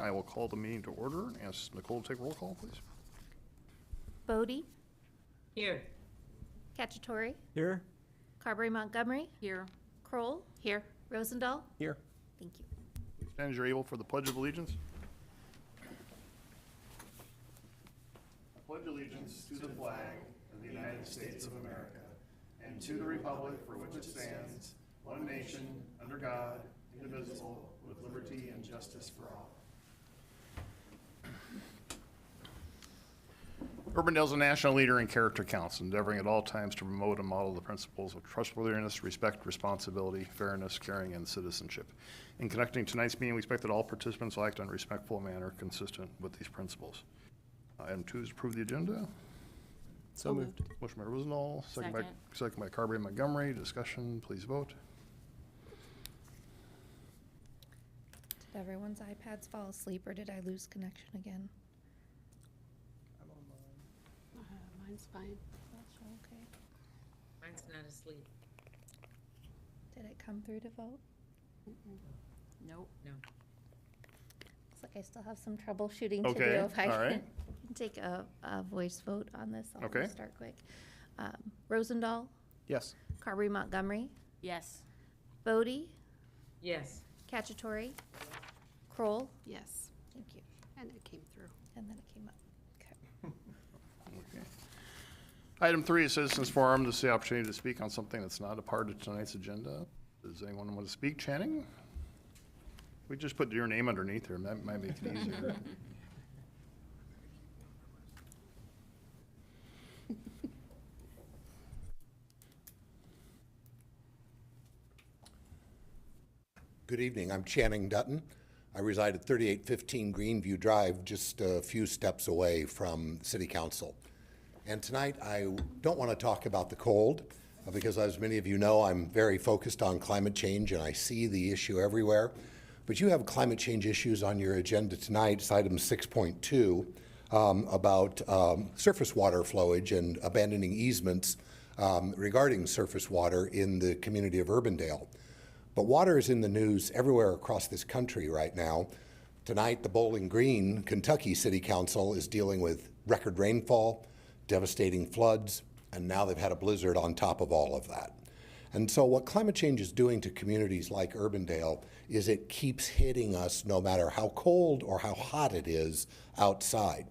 I will call the meeting to order and ask Nicole to take roll call, please. Bodie, Here. Cacciatore, Here. Carberry Montgomery, Here. Kroll, Here. Rosendahl. Here. Thank you. Stand as you're able for the Pledge of Allegiance. I pledge allegiance to the flag of the United States of America and to the republic for which it stands, one nation, under God, indivisible, with liberty and justice for all. Urbandale is a national leader in character counts, endeavoring at all times to promote and model the principles of trustworthiness, respect, responsibility, fairness, caring, and citizenship. In conducting tonight's meeting, we expect that all participants will act in a respectful manner consistent with these principles. Item 2 is approve the agenda. So moved. Motion by Rosendahl, second Second. by Carberry Montgomery. Discussion, please vote. Did everyone's iPads fall asleep or did I lose connection again? Mine's fine. That's okay. Mine's not asleep. Did it come through to vote? Nope. No. Looks like I still have some troubleshooting to do. Okay, If I all right. can take a voice vote on this, I'll Okay. just start quick. Rosendahl, Yes. Carberry Montgomery, Yes. Bodie, Yes. Cacciatore, Kroll. Yes, Thank you. and it came through. And then it came up. Okay. Okay. Item 3 is citizens forum. This is the opportunity to speak on something that's not a part of tonight's agenda. Does anyone want to speak? Channing? We just put your name underneath there. That might make it easier. Good evening. I'm Channing Dutton. I reside at 3815 Greenview Drive, just a few steps away from City Council. And tonight, I don't want to talk about the cold, because as many of you know, I'm very focused on climate change, and I see the issue everywhere. But you have climate change issues on your agenda tonight. It's item 6.2 about surface water flowage and abandoning easements regarding surface water in the community of Urbandale. But water is in the news everywhere across this country right now. Tonight, the Bowling Green, Kentucky City Council is dealing with record rainfall, devastating floods, and now they've had a blizzard on top of all of that. And so what climate change is doing to communities like Urbandale is it keeps hitting us no matter how cold or how hot it is outside.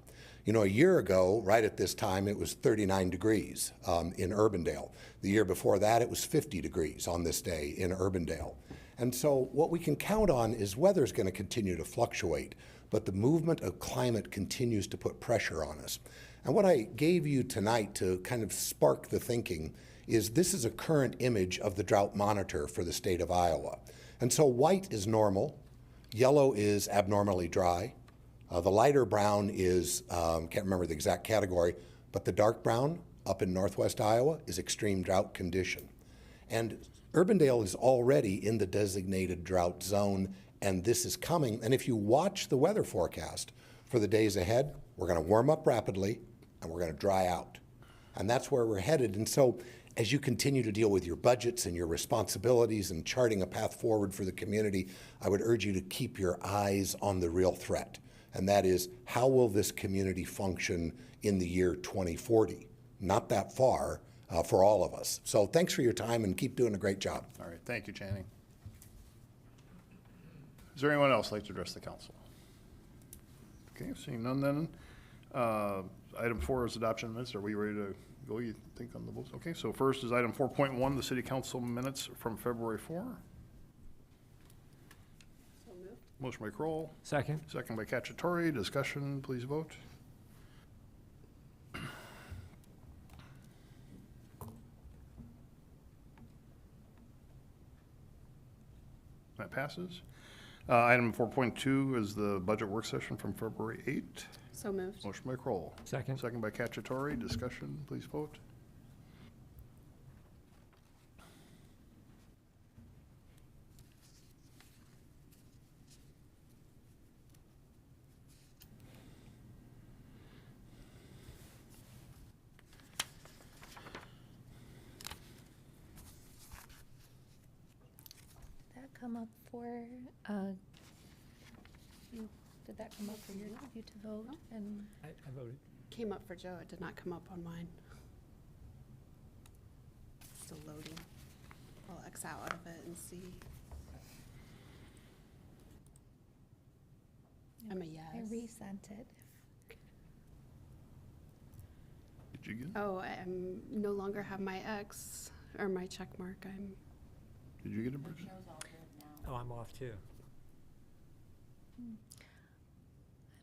You know, a year ago, right at this time, it was 39 degrees in Urbandale. The year before that, it was 50 degrees on this day in Urbandale. And so what we can count on is weather is going to continue to fluctuate, but the movement of climate continues to put pressure on us. And what I gave you tonight to kind of spark the thinking is this is a current image of the drought monitor for the state of Iowa. And so white is normal, yellow is abnormally dry, the lighter brown is, can't remember the exact category, but the dark brown up in northwest Iowa is extreme drought condition. And Urbandale is already in the designated drought zone, and this is coming. And if you watch the weather forecast for the days ahead, we're going to warm up rapidly and we're going to dry out. And that's where we're headed. And so as you continue to deal with your budgets and your responsibilities and charting a path forward for the community, I would urge you to keep your eyes on the real threat. And that is, how will this community function in the year 2040? Not that far for all of us. So thanks for your time and keep doing a great job. All right, thank you, Channing. Is there anyone else like to address the council? Okay, seeing none then. Item 4 is adoption of minutes. Are we ready to go, you think, on the votes? Okay, so first is item 4.1, the city council minutes from February 4. So moved. Motion by Kroll, Second. second by Cacciatore. Discussion, please vote. That passes. Item 4.2 is the budget work session from February 8. So moved. Motion by Kroll. Second. Second by Cacciatore. Discussion, please vote. Did that come up for, Did that come up for you to vote? And I voted. Came up for Joe, it did not come up on mine. Still loading. I'll X out of it and see. I'm a I yes. resent it. Did you get it? Oh, I'm no longer have my X or my check mark. Did you get it, Bridget? Oh, I'm off too.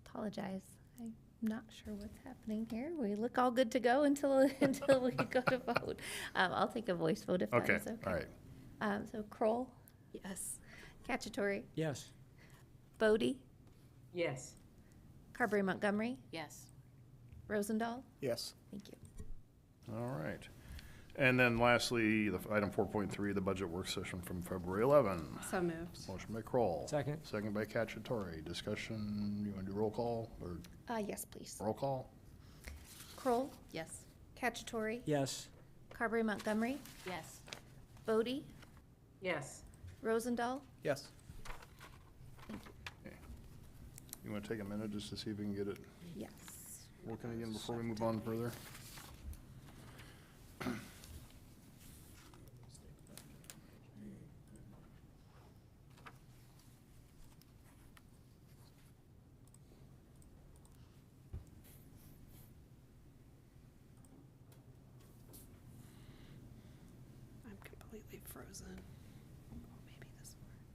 Apologize. I'm not sure what's happening here. We look all good to go until until we go to vote. I'll take a voice vote if that Okay, is okay. all right. So Kroll, Yes. Cacciatore, Yes. Bodie, Yes. Carberry Montgomery, Yes. Rosendahl. Yes. Thank you. All right. And then lastly, the item 4.3, the budget work session from February 11. So moved. Motion by Kroll. Second. Second by Cacciatore. Discussion, you want to do roll call or Yes, please. roll call? Kroll, Yes. Cacciatore, Yes. Carberry Montgomery, Yes. Bodie, Yes. Rosendahl. Yes. Okay. You want to take a minute just to see if we can get it Yes. working again before we move on further? I'm completely frozen. Oh, maybe this will work.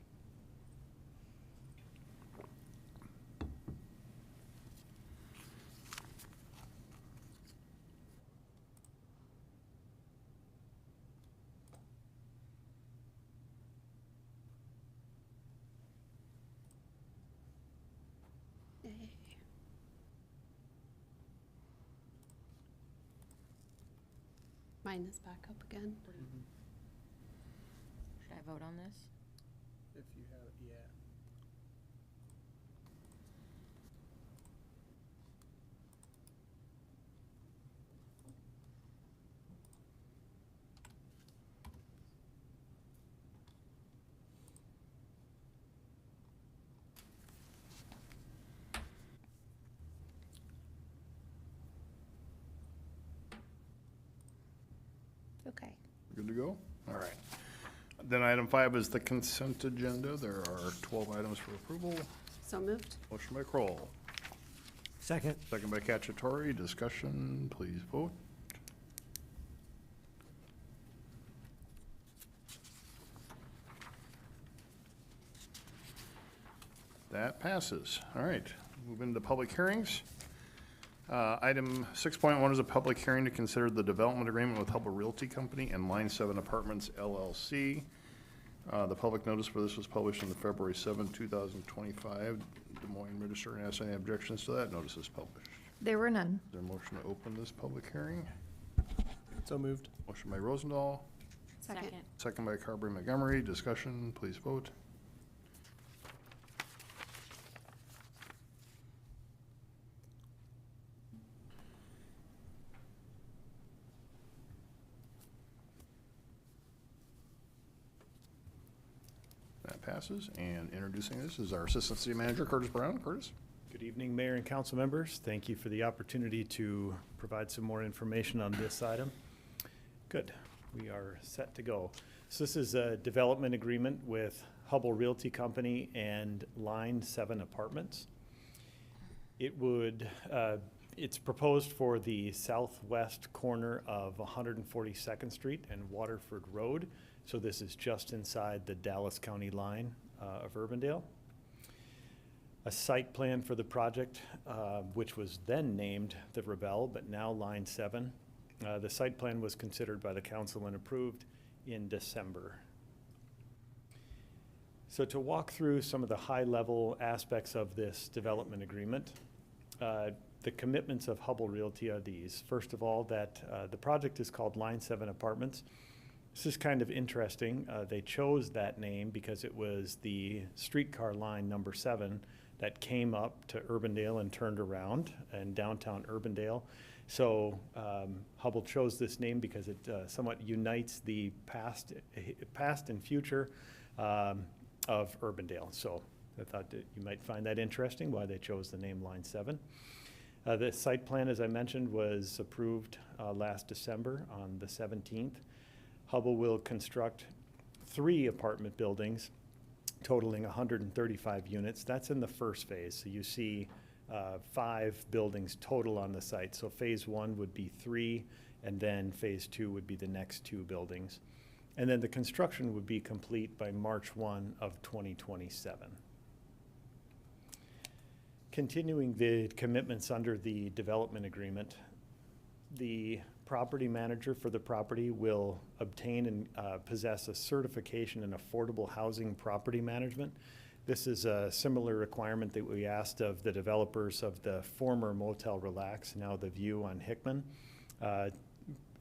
Yay. Mine is back up again. Should I vote on this? If you have, yeah. Okay. Good to go? All right. Then item 5 is the consent agenda. There are 12 items for approval. So moved. Motion by Kroll. Second. Second by Cacciatore. Discussion, please vote. That passes. All right, move into public hearings. Item 6.1 is a public hearing to consider the development agreement with Hubble Realty Company and Line 7 Apartments LLC. The public notice for this was published on the February 7, 2025 Des Moines Register, and ask any objections to that. Notice is published. There were none. Is there a motion to open this public hearing? So moved. Motion by Rosendahl, Second. second by Carberry Montgomery. Discussion, please vote. That passes. And introducing this is our Assistant City Manager, Curtis Brown. Curtis? Good evening, Mayor and council members. Thank you for the opportunity to provide some more information on this item. Good, we are set to go. So this is a development agreement with Hubble Realty Company and Line 7 Apartments. It's proposed for the southwest corner of 142nd Street and Waterford Road. So this is just inside the Dallas County line of Urbandale. A site plan for the project, which was then named the Rebel, but now Line 7. The site plan was considered by the council and approved in December. So to walk through some of the high-level aspects of this development agreement, the commitments of Hubble Realty are these. First of all, that the project is called Line 7 Apartments. This is kind of interesting. They chose that name because it was the streetcar line number 7 that came up to Urbandale and turned around in downtown Urbandale. So Hubble chose this name because it somewhat unites the past and future of Urbandale. So I thought that you might find that interesting, why they chose the name Line 7. The site plan, as I mentioned, was approved last December on the 17th. Hubble will construct 3 apartment buildings totaling 135 units. That's in the first phase. So you see 5 buildings total on the site. So phase 1 would be 3, and then phase 2 would be the next 2 buildings. And then the construction would be complete by March 1 of 2027. Continuing the commitments under the development agreement, the property manager for the property will obtain and possess a certification in affordable housing property management. This is a similar requirement that we asked of the developers of the former Motel Relax, now the View on Hickman.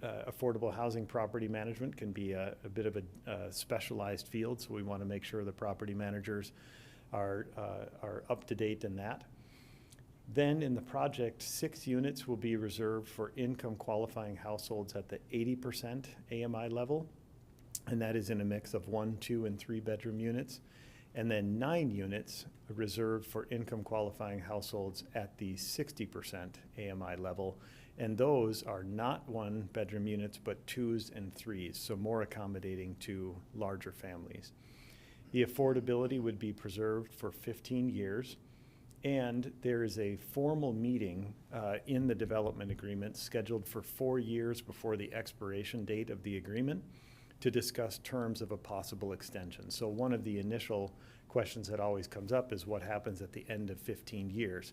Affordable housing property management can be a bit of a specialized field, so we want to make sure the property managers are up to date in that. Then in the project, 6 units will be reserved for income qualifying households at the 80% AMI level, and that is in a mix of 1, 2, and 3 bedroom units. And then 9 units reserved for income qualifying households at the 60% AMI level. And those are not 1 bedroom units, but 2s and 3s, so more accommodating to larger families. The affordability would be preserved for 15 years. And there is a formal meeting in the development agreement scheduled for 4 years before the expiration date of the agreement to discuss terms of a possible extension. So one of the initial questions that always comes up is what happens at the end of 15 years?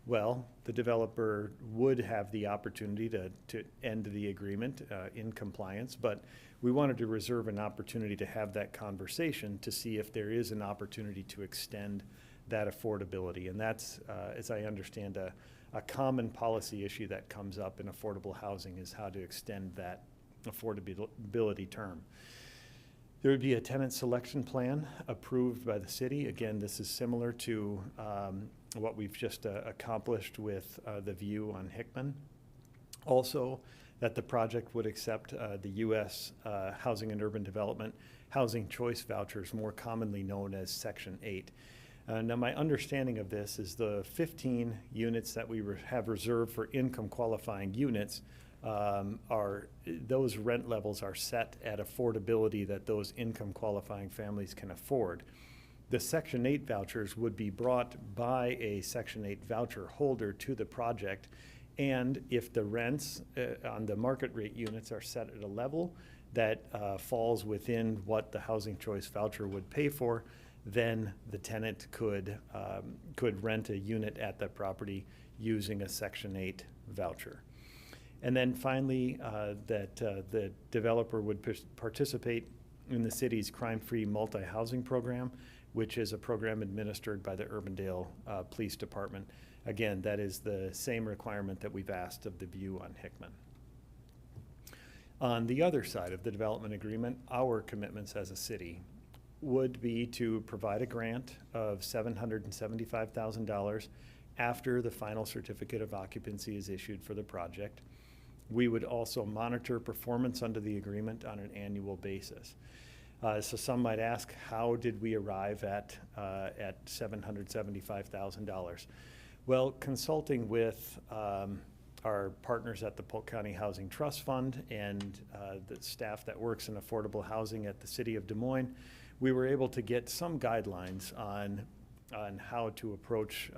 Well, the developer would have the opportunity to end the agreement in compliance, but we wanted to reserve an opportunity to have that conversation to see if there is an opportunity to extend that affordability. And that's, as I understand, a common policy issue that comes up in affordable housing is how to extend that affordability term. There would be a tenant selection plan approved by the city. Again, this is similar to what we've just accomplished with the View on Hickman. Also, that the project would accept the U.S. Housing and Urban Development Housing Choice Vouchers, more commonly known as Section 8. Now, my understanding of this is the 15 units that we have reserved for income qualifying units those rent levels are set at affordability that those income qualifying families can afford. The Section 8 vouchers would be brought by a Section 8 voucher holder to the project, and if the rents on the market rate units are set at a level that falls within what the Housing Choice Voucher would pay for, then the tenant could rent a unit at that property using a Section 8 voucher. And then finally, that the developer would participate in the city's crime-free multi-housing program, which is a program administered by the Urbandale Police Department. Again, that is the same requirement that we've asked of the View on Hickman. On the other side of the development agreement, our commitments as a city would be to provide a grant of $775,000 after the final certificate of occupancy is issued for the project. We would also monitor performance under the agreement on an annual basis. So some might ask, how did we arrive at $775,000? Well, consulting with our partners at the Polk County Housing Trust Fund and the staff that works in affordable housing at the City of Des Moines, we were able to get some guidelines on how to approach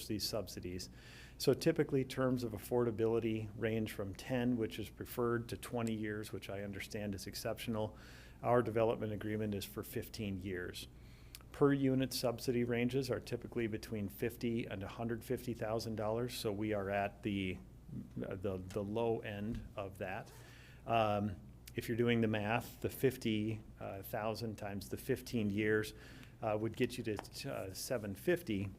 these subsidies. So typically, terms of affordability range from 10, which is preferred, to 20 years, which I understand is exceptional. Our development agreement is for 15 years. Per unit subsidy ranges are typically between $50,000 and $150,000, so we are at the low end of that. If you're doing the math, the 50,000 times the 15 years would get you to $750,000.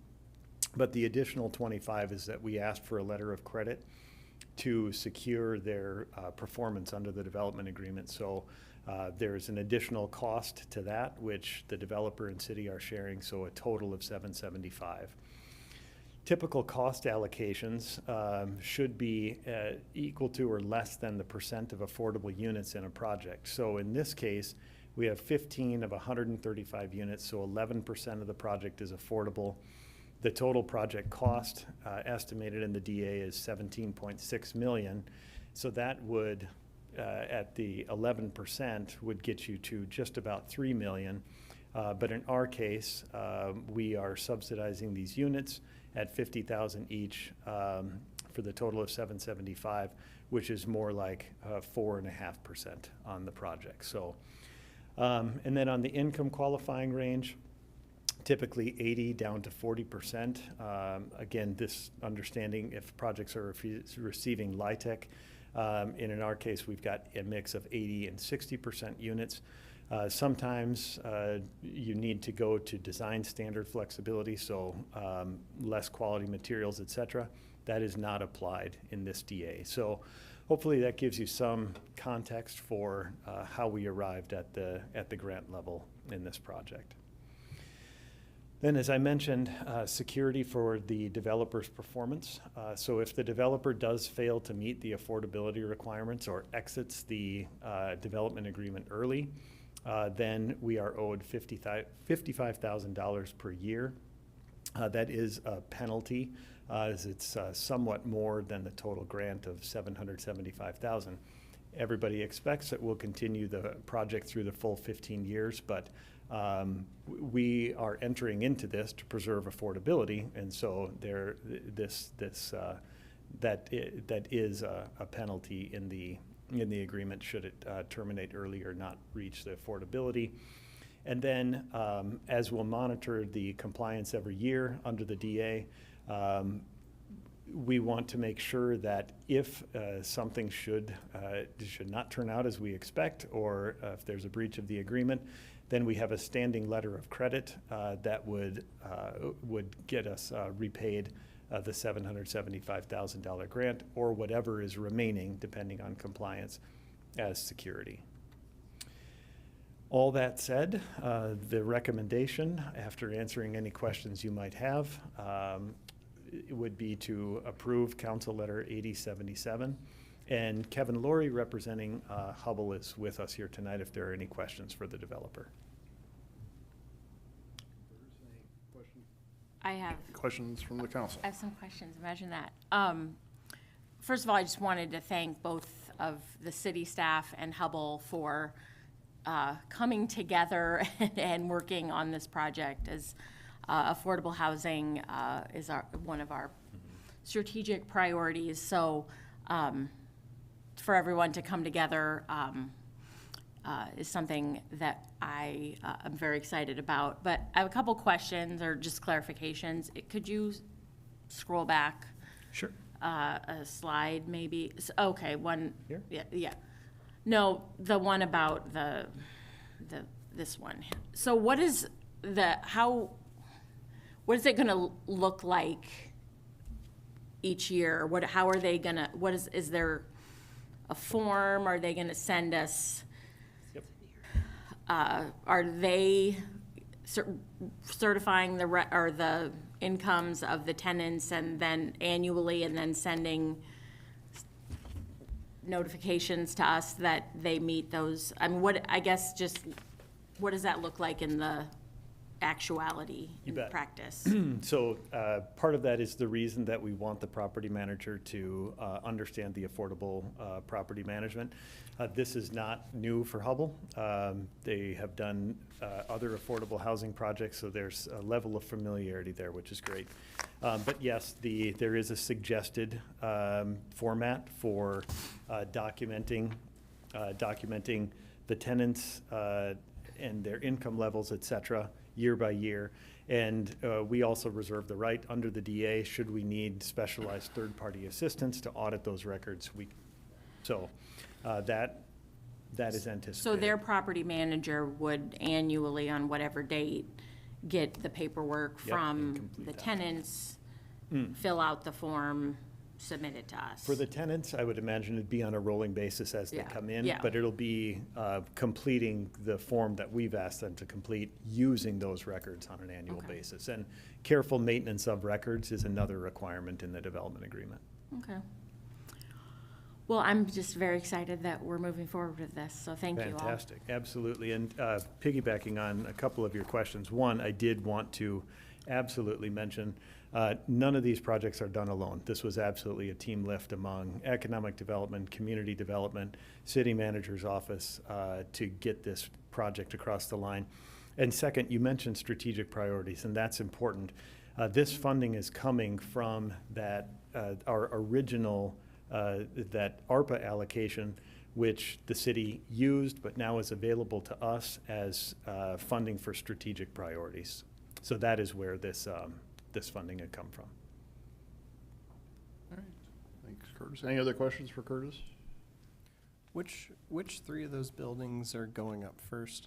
But the additional 25 is that we asked for a letter of credit to secure their performance under the development agreement. So there's an additional cost to that, which the developer and city are sharing, so a total of $775,000. Typical cost allocations should be equal to or less than the percent of affordable units in a project. So in this case, We have 15 of 135 units, so 11% of the project is affordable. The total project cost estimated in the DA is $17.6 million. So that would, at the 11%, would get you to just about $3 million. But in our case, we are subsidizing these units at $50,000 each for the total of $775,000, which is more like 4.5% on the project. So, and then on the income qualifying range, typically 80 down to 40%. Again, this understanding if projects are receiving LIHTC, and in our case, we've got a mix of 80 and 60% units. Sometimes you need to go to design standard flexibility, so less quality materials, et cetera. That is not applied in this DA. So hopefully that gives you some context for how we arrived at the grant level in this project. Then, as I mentioned, security for the developer's performance. So if the developer does fail to meet the affordability requirements or exits the development agreement early, then we are owed $55,000 per year. That is a penalty, as it's somewhat more than the total grant of $775,000. Everybody expects that we'll continue the project through the full 15 years, but we are entering into this to preserve affordability, and so that is a penalty in the agreement should it terminate early or not reach the affordability. And then, as we'll monitor the compliance every year under the DA, we want to make sure that if something should not turn out as we expect, or if there's a breach of the agreement, then we have a standing letter of credit that would get us repaid the $775,000 grant or whatever is remaining, depending on compliance, as security. All that said, the recommendation, after answering any questions you might have, it would be to approve Council Letter 8077. And Kevin Laurie, representing Hubbell, is with us here tonight if there are any questions for the developer. I have Questions from the council? some questions. Imagine that. First of all, I just wanted to thank both of the city staff and Hubbell for coming together and working on this project, as affordable housing is one of our strategic priorities. So for everyone to come together is something that I am very excited about. But I have a couple questions or just clarifications. Could you scroll back Sure. a slide maybe? Okay, one. Here? Yeah. No, the one about this one. So what is what is it gonna look like each year? How are they gonna, is there a form? Are they gonna send us? Yep. Are they certifying the incomes of the tenants and then annually, and then sending notifications to us that they meet those? I mean, what does that look like in the actuality, You in bet. practice? So part of that is the reason that we want the property manager to understand the affordable property management. This is not new for Hubbell. They have done other affordable housing projects, so there's a level of familiarity there, which is great. But yes, there is a suggested format for documenting the tenants and their income levels, et cetera, year by year. And we also reserve the right under the DA, should we need specialized third-party assistance to audit those records. That is anticipated. So their property manager would annually, on whatever date, get the paperwork Yep, and from complete the that. tenants, fill out the form, submit it to us? For the tenants, I would imagine it'd be on a rolling basis as they Yeah, come in. yeah. But it'll be completing the form that we've asked them to complete using those records on an annual Okay. basis. And careful maintenance of records is another requirement in the development agreement. Okay. Well, I'm just very excited that we're moving forward with this, so thank you all. Fantastic, absolutely. And piggybacking on a couple of your questions, one, I did want to absolutely mention, none of these projects are done alone. This was absolutely a team lift among economic development, community development, city manager's office to get this project across the line. And second, you mentioned strategic priorities, and that's important. This funding is coming from that, our original that ARPA allocation, which the city used, but now is available to us as funding for strategic priorities. So that is where this, this funding had come from. All right, thanks, Curtis. Any other questions for Curtis? Which three of those buildings are going up first?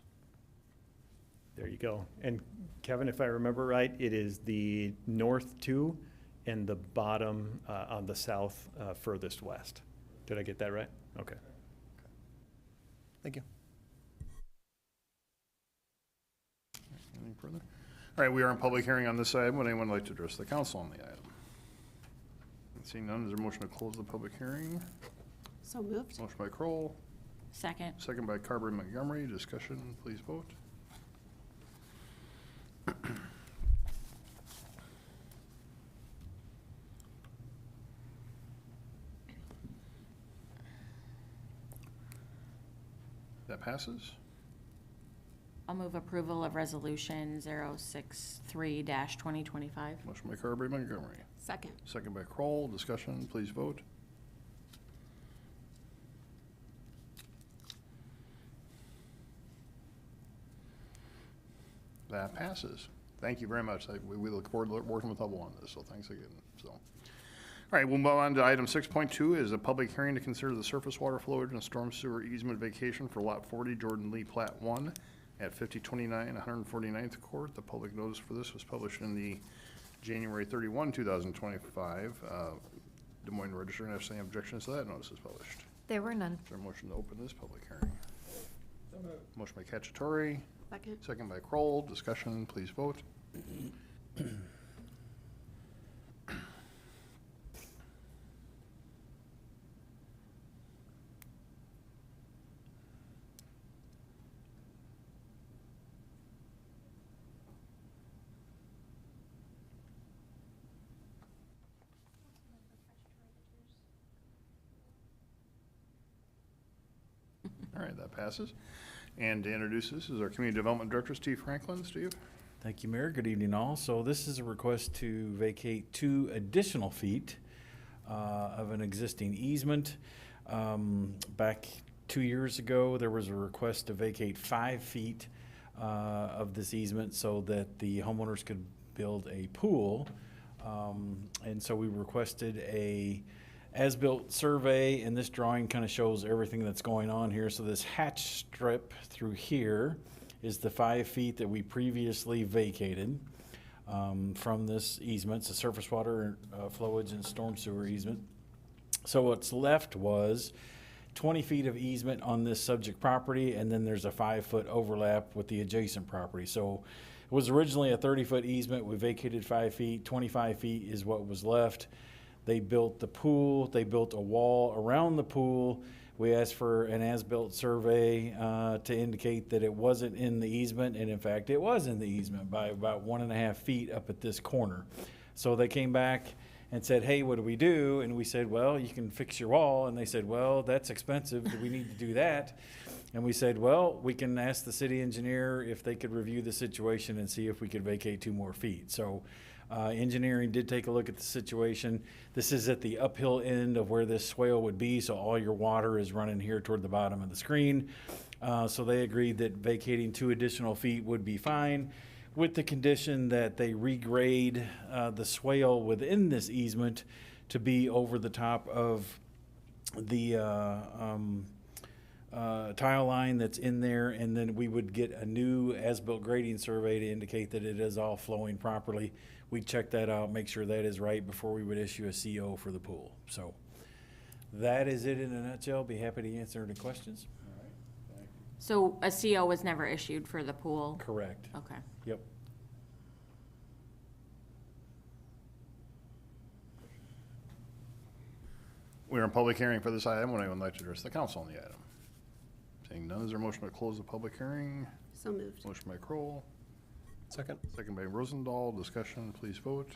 There you go. And Kevin, if I remember right, it is the north two and the bottom on the south furthest west. Did I get that right? Okay. Thank you. Anything further? All right, we are in public hearing on this item. Would anyone like to address the council on the item? Seeing none, is there a motion to close the public hearing? So moved. Motion by Kroll, Second. second by Carberry Montgomery. Discussion, please vote. That passes. I'll move approval of Resolution 063-2025. Motion by Carberry Montgomery, Second. second by Kroll. Discussion, please vote. That passes. Thank you very much. We look forward to working with Hubble on this, so thanks again. So, all right, we'll move on to item 6.2 is a public hearing to consider the surface water flowage and storm sewer easement vacation for Lot 40 Jordan Lee Plat 1 at 5029 149th Court. The public notice for this was published in the January 31, 2025 Des Moines Register. And if any objections to that notice is published. There were none. Is there a motion to open this public hearing? Motion by Cacciatore, Second. second by Kroll. Discussion, please vote. All right, that passes. And to introduce this is our Community Development Director, Steve Franklin. Steve? Thank you, Mayor. Good evening, all. So this is a request to vacate 2 additional feet of an existing easement. Back 2 years ago, there was a request to vacate 5 feet of this easement so that the homeowners could build a pool. And so we requested a as-built survey, and this drawing kind of shows everything that's going on here. So this hatch strip through here is the 5 feet that we previously vacated from this easement. It's a surface water flowage and storm sewer easement. So what's left was 20 feet of easement on this subject property, and then there's a 5-foot overlap with the adjacent property. So it was originally a 30-foot easement. We vacated 5 feet. 25 feet is what was left. They built the pool. They built a wall around the pool. We asked for an as-built survey to indicate that it wasn't in the easement, and in fact, it was in the easement by about 1.5 feet up at this corner. So they came back and said, hey, what do we do? And we said, well, you can fix your wall. And they said, well, that's expensive. Do we need to do that? And we said, well, we can ask the city engineer if they could review the situation and see if we could vacate 2 more feet. So engineering did take a look at the situation. This is at the uphill end of where this swale would be, so all your water is running here toward the bottom of the screen. So they agreed that vacating 2 additional feet would be fine, with the condition that they regrade the swale within this easement to be over the top of the tile line that's in there, and then we would get a new as-built grading survey to indicate that it is all flowing properly. We'd check that out, make sure that is right before we would issue a CO for the pool. So that is it in a nutshell. Be happy to answer any questions. So a CO was never issued for the pool? Correct. Okay. Yep. We are in public hearing for this item. Would anyone like to address the council on the item? Seeing none, is there a motion to close the public hearing? So moved. Motion by Kroll, Second? second by Rosendahl. Discussion, please vote.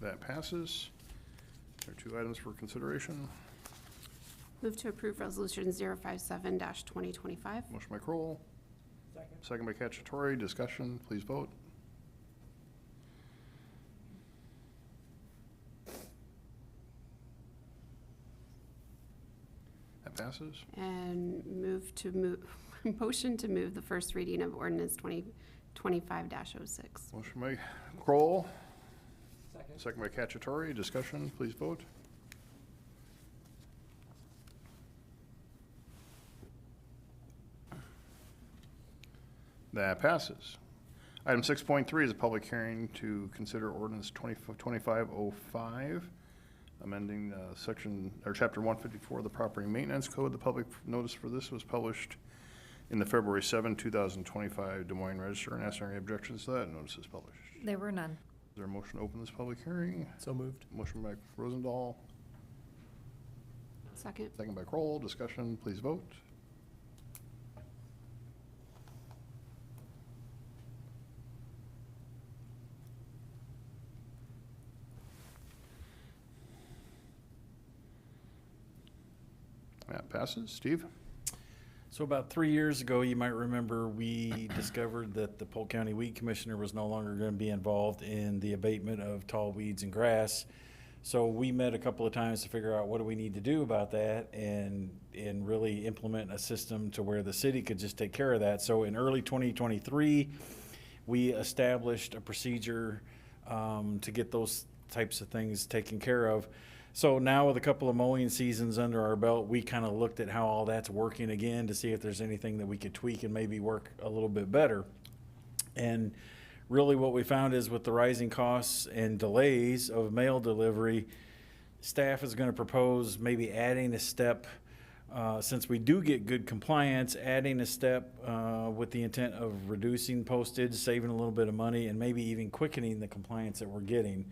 That passes. There are two items for consideration. Move to approve resolution 057-2025. Motion by Kroll. Second by Cacciatore. Discussion, please vote. That passes. And motion to move the first reading of ordinance 2025-06. Motion by Kroll. Second by Cacciatore. Discussion, please vote. That passes. Item 6.3 is a public hearing to consider ordinance 2505, amending section, or chapter 154 of the Property Maintenance Code. The public notice for this was published in the February 7, 2025 Des Moines Register, and ask any objections to that. Notice is published. There were none. Is there a motion to open this public hearing? So moved. Motion by Rosendahl, Second. second by Kroll. Discussion, please vote. That passes. Steve? So about 3 years ago, you might remember, we discovered that the Polk County Weed Commissioner was no longer going to be involved in the abatement of tall weeds and grass. So we met a couple of times to figure out what do we need to do about that and really implement a system to where the city could just take care of that. So in early 2023, we established a procedure to get those types of things taken care of. So now with a couple of mowing seasons under our belt, we kind of looked at how all that's working again to see if there's anything that we could tweak and maybe work a little bit better. And really what we found is with the rising costs and delays of mail delivery, staff is going to propose maybe adding a step, since we do get good compliance, adding a step with the intent of reducing postage, saving a little bit of money, and maybe even quickening the compliance that we're getting.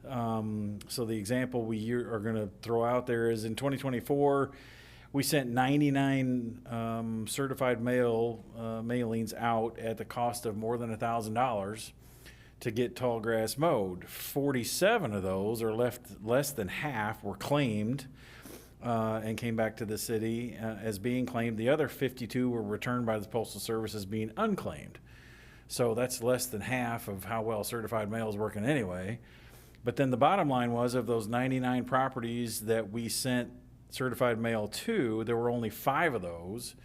So the example we are going to throw out there is in 2024, we sent 99 certified mailings out at the cost of more than $1,000 to get tall grass mowed. 47 of those, or less than half, were claimed and came back to the city as being claimed. The other 52 were returned by the Postal Service as being unclaimed. So that's less than half of how well certified mail is working anyway. But then the bottom line was, of those 99 properties that we sent certified mail to, there were only 5 of those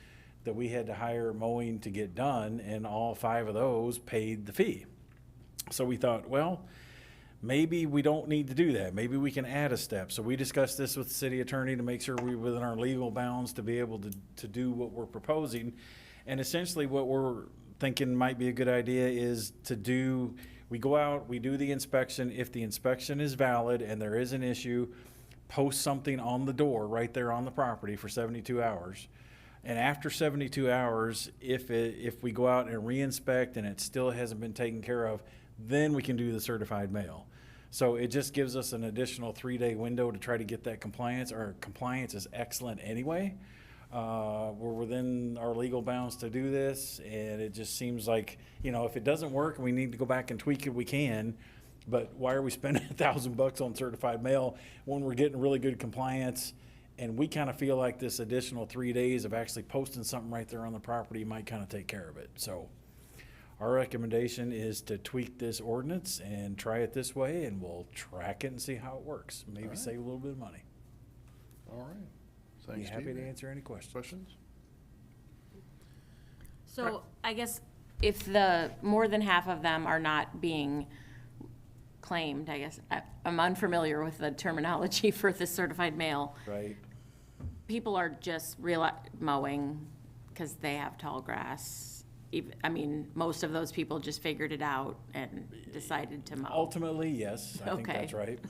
that we had to hire mowing to get done, and all 5 of those paid the fee. So we thought, well, maybe we don't need to do that. Maybe we can add a step. So we discussed this with the city attorney to make sure we're within our legal bounds to be able to do what we're proposing. And essentially what we're thinking might be a good idea is to do, we go out, we do the inspection. If the inspection is valid and there is an issue, post something on the door right there on the property for 72 hours. And after 72 hours, if we go out and re-inspect and it still hasn't been taken care of, then we can do the certified mail. So it just gives us an additional 3-day window to try to get that compliance. Our compliance is excellent anyway. We're within our legal bounds to do this, and it just seems like, if it doesn't work and we need to go back and tweak it, we can. But why are we spending $1,000 on certified mail when we're getting really good compliance? And we kind of feel like this additional 3 days of actually posting something right there on the property might kind of take care of it. So our recommendation is to tweak this ordinance and try it this way, and we'll track it and see how it works. Maybe right. save a little bit of money. All right. Be Thanks, happy Steve. to answer any questions. Questions? So I guess if the more than half of them are not being claimed, I guess, I'm unfamiliar with the terminology for the certified mail. Right. People are just mowing because they have tall grass. Most of those people just figured it out and decided to mow. Ultimately, yes, I think Okay. that's right.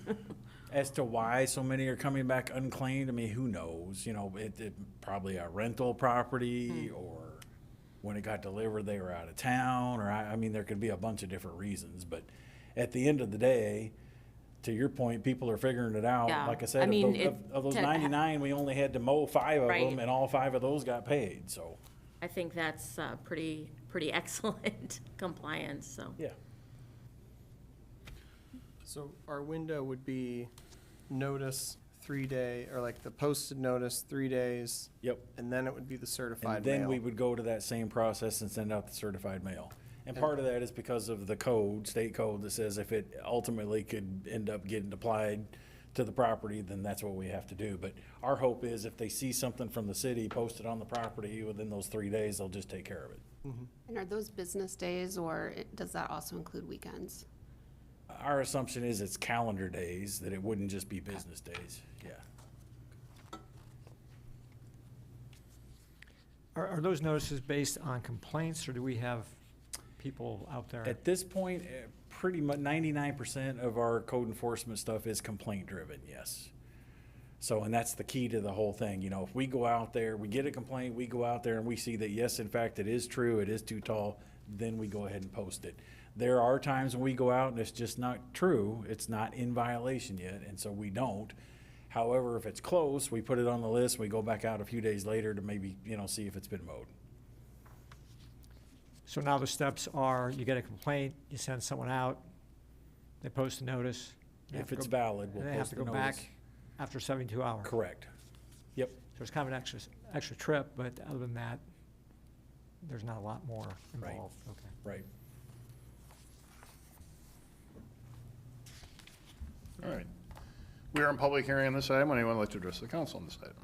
As to why so many are coming back unclaimed, who knows? It probably a rental property or when it got delivered, they were out of town, or I mean, there could be a bunch of different reasons, but at the end of the day, to your point, people are figuring it out. Yeah. Like I I said, mean, of those to- 99, we only had to mow 5 of Right. them, and all 5 of those got paid, so, I think that's pretty excellent compliance, so. yeah. So our window would be notice 3-day, or like the posted notice, 3 days, Yep. and then it would be the certified And then mail. we would go to that same process and send out the certified mail. And part of that is because of the code, state code, that says if it ultimately could end up getting applied to the property, then that's what we have to do. But our hope is if they see something from the city posted on the property within those 3 days, they'll just take care of it. And are those business days, or does that also include weekends? Our assumption is it's calendar days, that it wouldn't just be business days, yeah. Are those notices based on complaints, or do we have people out there? At this point, pretty much 99% of our code enforcement stuff is complaint driven, yes. So, and that's the key to the whole thing, you know, if we go out there, we get a complaint, we go out there and we see that, yes, in fact, it is true, it is too tall, then we go ahead and post it. There are times when we go out and it's just not true, it's not in violation yet, and so we don't. However, if it's close, we put it on the list, we go back out a few days later to maybe, you know, see if it's been mowed. So now the steps are, you get a complaint, you send someone out, they post a notice. they have If to it's go- valid, we'll And they have post to the go notice. back after 72 hours. Correct. Yep, So it's kind of an extra trip, but other than that, there's not a lot more Right. involved. Okay. right. All right. We are in public hearing on this item. Anyone like to address the council on this item?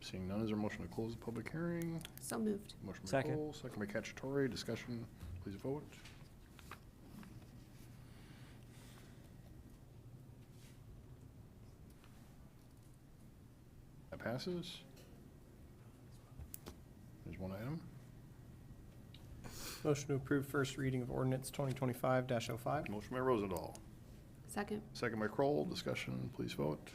Seeing none, is there a motion to close the public hearing? So moved. Motion by Second. Kroll, second by Cacciatore. Discussion, please vote. That passes. There's one item. Motion to approve first reading of ordinance 2025-05. Motion by Rosendahl, Second. second by Kroll. Discussion, please vote.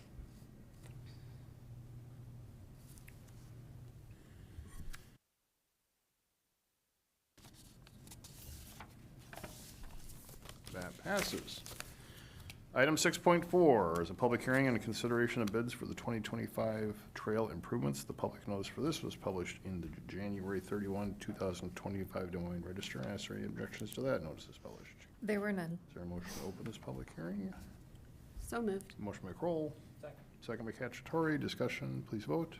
That passes. Item 6.4 is a public hearing and a consideration of bids for the 2025 trail improvements. The public notice for this was published in the January 31, 2025 Des Moines Register. Is there any objections to that notice is published? There were none. Is there a motion to open this public hearing? So moved. Motion by Kroll. Second by Cacciatore. Discussion, please vote.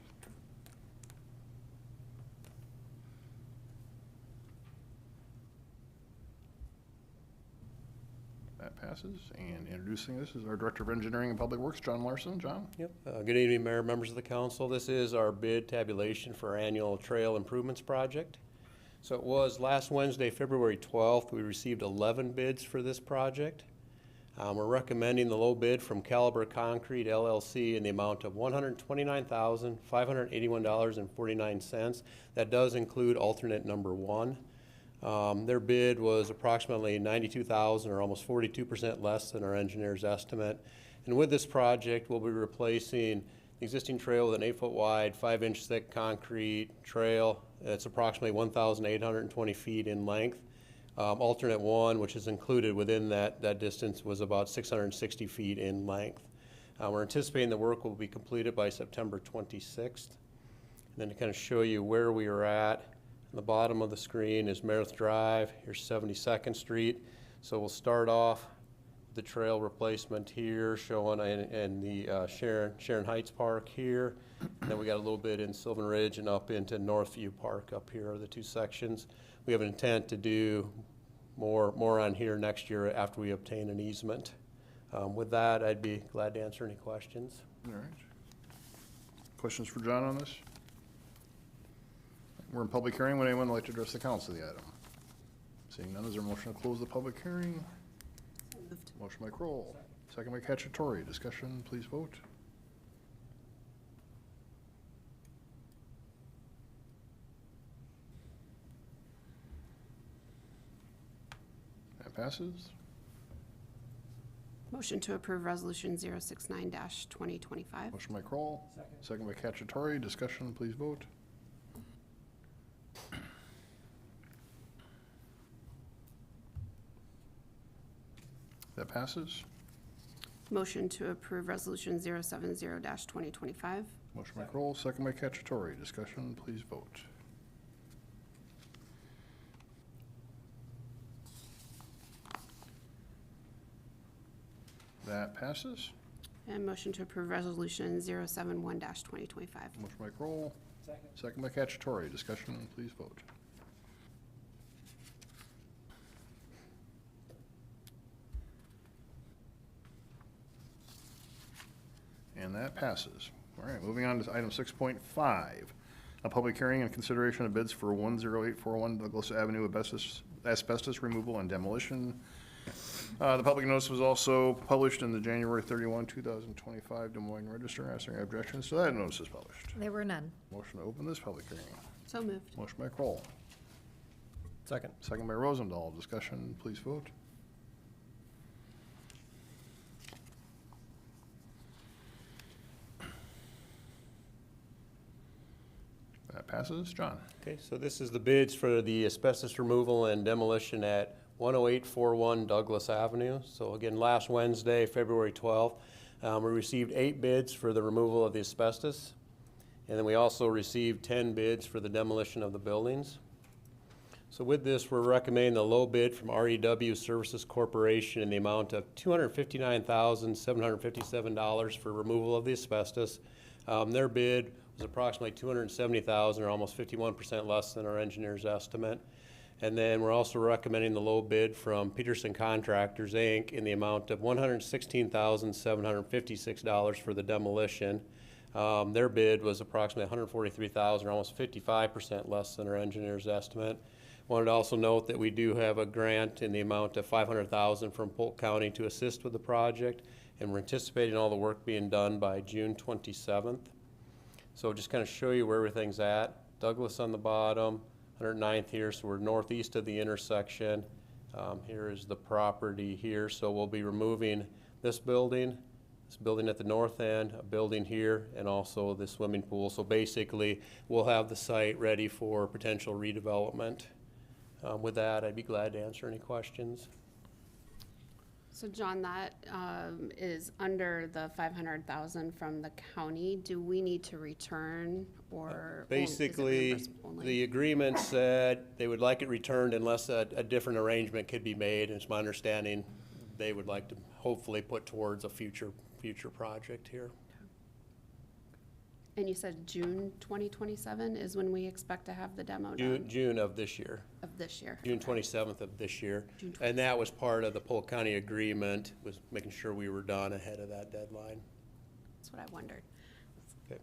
That passes. And introducing this is our Director of Engineering and Public Works, John Larson. John? Yep. Good evening, Mayor, members of the council. This is our bid tabulation for our annual trail improvements project. So it was last Wednesday, February 12th, we received 11 bids for this project. We're recommending the low bid from Caliber Concrete LLC in the amount of $129,581.49. That does include alternate number 1. Their bid was approximately $92,000, or almost 42% less than our engineer's estimate. And with this project, we'll be replacing the existing trail with an 8-foot wide, 5-inch thick concrete trail. It's approximately 1,820 feet in length. Alternate 1, which is included within that distance, was about 660 feet in length. We're anticipating the work will be completed by September 26th. And then to kind of show you where we are at, on the bottom of the screen is Meredith Drive. Here's 72nd Street. So we'll start off with the trail replacement here, showing in the Sharon Heights Park here. And then we got a little bit in Sylvan Ridge and up into Northview Park. Up here are the 2 sections. We have an intent to do more on here next year after we obtain an easement. With that, I'd be glad to answer any questions. All right. Questions for John on this? We're in public hearing. Would anyone like to address the council of the item? Seeing none, is there a motion to close the public hearing? So moved. Motion by Kroll, second by Cacciatore. Discussion, please vote. That passes. Motion to approve resolution 069-2025. Motion by Kroll, second by Cacciatore. Discussion, please vote. That passes. Motion to approve Resolution 070-2025. Motion by Kroll, second by Cacciatore. Discussion, please vote. That passes. And motion to approve Resolution 071-2025. Motion by Kroll. Second by Cacciatore. Discussion, please vote. And that passes. All right, moving on to item 6.5. A public hearing and consideration of bids for 10841 Douglas Avenue asbestos removal and demolition. The public notice was also published in the January 31, 2025 Des Moines Register. Are there any objections to that notice is published? There were none. Motion to open this public hearing. So moved. Motion by Kroll. Second. Second by Rosendahl. Discussion, please vote. That passes. John? Okay, so this is the bids for the asbestos removal and demolition at 10841 Douglas Avenue. So again, last Wednesday, February 12th, we received 8 bids for the removal of the asbestos. And then we also received 10 bids for the demolition of the buildings. So with this, we're recommending the low bid from REW Services Corporation in the amount of $259,757 for removal of the asbestos. Their bid was approximately $270,000, or almost 51% less than our engineer's estimate. And then we're also recommending the low bid from Peterson Contractors, Inc. in the amount of $116,756 for the demolition. Their bid was approximately $143,000, or almost 55% less than our engineer's estimate. Wanted to also note that we do have a grant in the amount of $500,000 from Polk County to assist with the project, and we're anticipating all the work being done by June 27th. So just kind of show you where everything's at. Douglas on the bottom, 109th here, so we're northeast of the intersection. Here is the property here, so we'll be removing this building at the north end, a building here, and also the swimming pool. So basically, we'll have the site ready for potential redevelopment. With that, I'd be glad to answer any questions. So John, that is under the 500,000 from the county. Do we need to return or? is it Basically, reimbursement only? the agreement said they would like it returned unless a different arrangement could be made. And it's my understanding they would like to hopefully put towards a future project here. And you said June 2027 is when we expect to have the demo done June of this year. of this year? June 27th of this year. June And that was part of the Polk County agreement, was making sure we were done ahead of that deadline. That's what I wondered. Okay.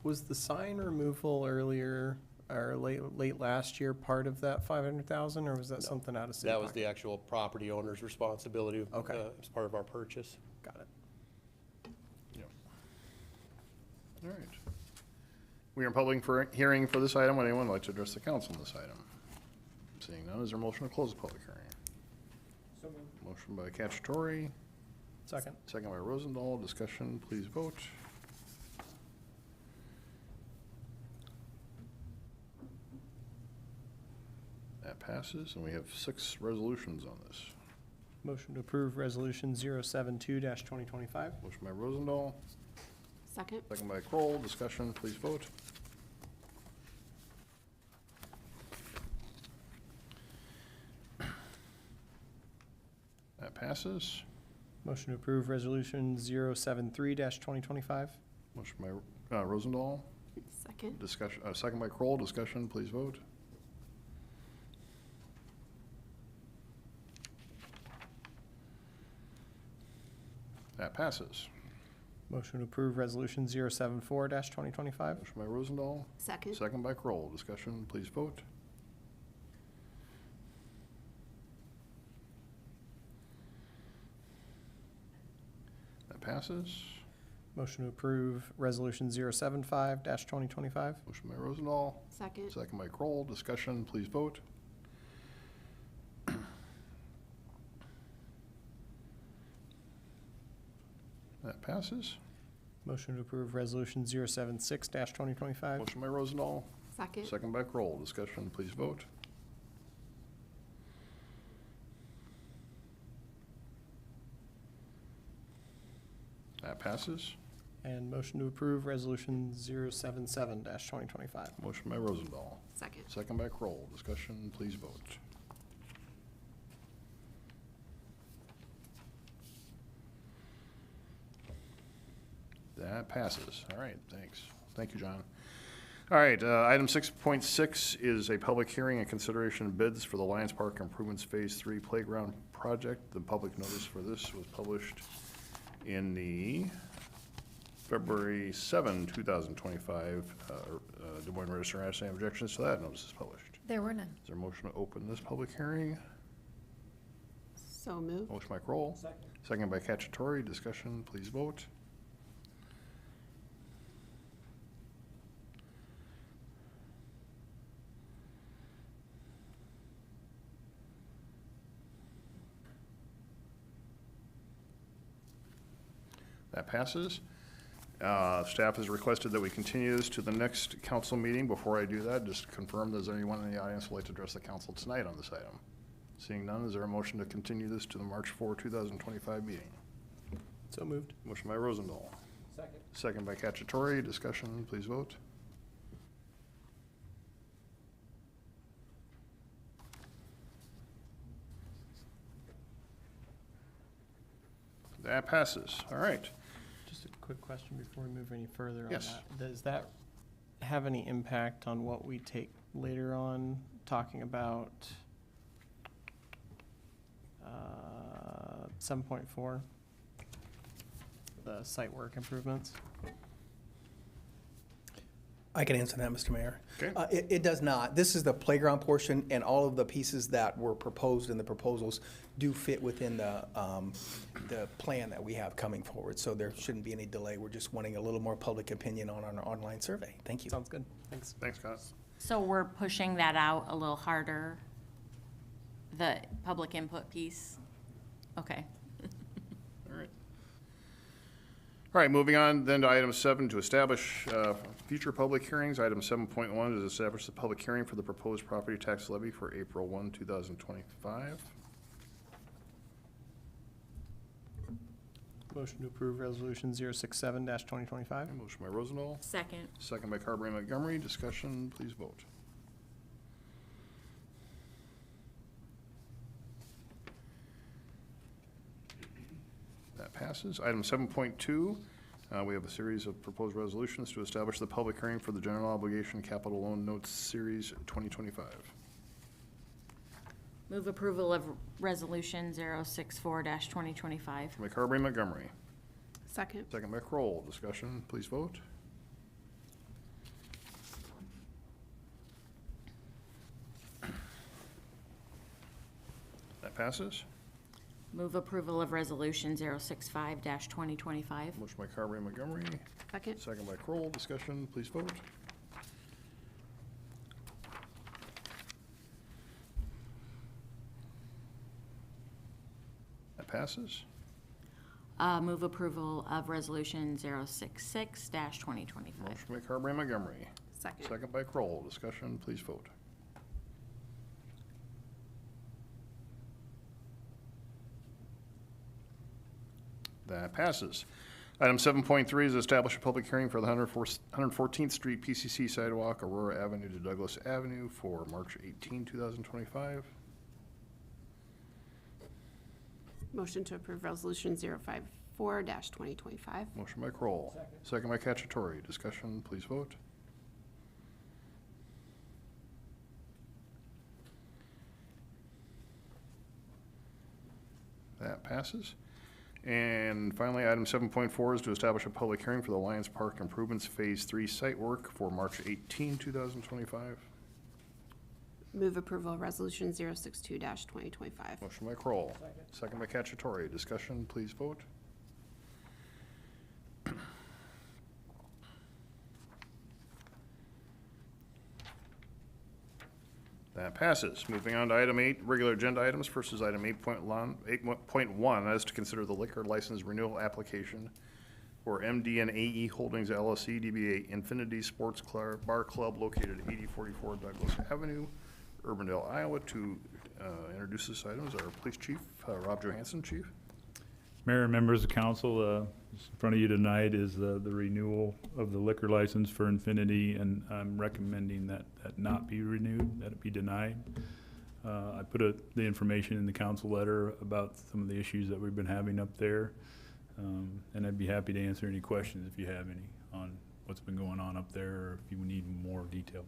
Was the sign removal earlier, or late last year, part of that 500,000, or was that something out of city That was the pocket? actual property owner's responsibility. Okay. As part of our purchase. Got it. All right. We are in public hearing for this item. Would anyone like to address the council on this item? Seeing none, is there a motion to close the public hearing? Motion by Cacciatore, Second. second by Rosendahl. Discussion, please vote. That passes, and we have 6 resolutions on this. Motion to approve Resolution 072-2025. Motion by Rosendahl, Second? second by Kroll. Discussion, please vote. That passes. Motion to approve Resolution 073-2025. Motion by Rosendahl, Second? discussion, second by Kroll. Discussion, please vote. That passes. Motion to approve Resolution 074-2025. Motion by Rosendahl, Second? second by Kroll. Discussion, please vote. That passes. Motion to approve Resolution 075-2025. Motion by Rosendahl, Second? second by Kroll. Discussion, please vote. That passes. Motion to approve Resolution 076-2025. Motion by Rosendahl, Second? second by Kroll. Discussion, please vote. That passes. And motion to approve Resolution 077-2025. Motion by Rosendahl, Second. second by Kroll. Discussion, please vote. That passes. All right, thanks. Thank you, John. All right, item 6.6 is a public hearing and consideration of bids for the Lions Park Improvements Phase 3 Playground Project. The public notice for this was published in the February 7, 2025 Des Moines Register. Any objections to that? Notice is published. There were none. Is there a motion to open this public hearing? So moved. Motion by Kroll. Second by Cacciatore. Discussion, please vote. That passes. Staff has requested that we continue this to the next council meeting. Before I do that, just to confirm, does anyone in the audience would like to address the council tonight on this item? Seeing none, is there a motion to continue this to the March 4, 2025 meeting? So moved. Motion by Rosendahl. Second. Second by Cacciatore. Discussion, please vote. That passes. All right. Just a quick question before we move any further on Yes. that. Does that have any impact on what we take later on, talking about 7.4? The site work improvements? I can answer that, Mr. Mayor. Okay. It does not. This is the playground portion, and all of the pieces that were proposed in the proposals do fit within the plan that we have coming forward, so there shouldn't be any delay. We're just wanting a little more public opinion on our online survey. Thank you. Sounds good. Thanks. Thanks, Scott. So we're pushing that out a little harder, the public input piece? Okay. All right. All right, moving on then to item 7, to establish future public hearings. Item 7.1 is establish the public hearing for the proposed property tax levy for April 1, 2025. Motion to approve Resolution 067-2025. Motion by Rosendahl, Second. second by Carberry Montgomery. Discussion, please vote. That passes. Item 7.2, we have a series of proposed resolutions to establish the public hearing for the general obligation capital loan notes series 2025. Move approval of Resolution 064-2025. By Carberry Montgomery, Second. second by Kroll. Discussion, please vote. That passes. Move approval of Resolution 065-2025. Motion by Carberry Montgomery, Second. second by Kroll. Discussion, please vote. That passes. Move approval of Resolution 066-2025. Motion by Carberry Montgomery, Second. second by Kroll. Discussion, please vote. That passes. Item 7.3 is establish a public hearing for the 114th Street PCC sidewalk, Aurora Avenue to Douglas Avenue for March 18, 2025. Motion to approve Resolution 054-2025. Motion by Kroll. Second by Cacciatore. Discussion, please vote. That passes. And finally, item 7.4 is to establish a public hearing for the Lions Park Improvements Phase 3 site work for March 18, 2025. Move approval of Resolution 062-2025. Motion by Kroll. Second by Cacciatore. Discussion, please vote. That passes. Moving on to item 8, regular agenda items versus item 8.1, as to consider the liquor license renewal application for MD&AE Holdings LLC, DBA Infinity Sports Bar Club located at 8044 Douglas Avenue, Urbandale, Iowa. To introduce this item is our police chief, Rob Johansson. Chief. Mayor and members of council, in front of you tonight is the renewal of the liquor license for Infinity, and I'm recommending that not be renewed, that it be denied. I put the information in the council letter about some of the issues that we've been having up there, and I'd be happy to answer any questions if you have any on what's been going on up there, or if you need more detail.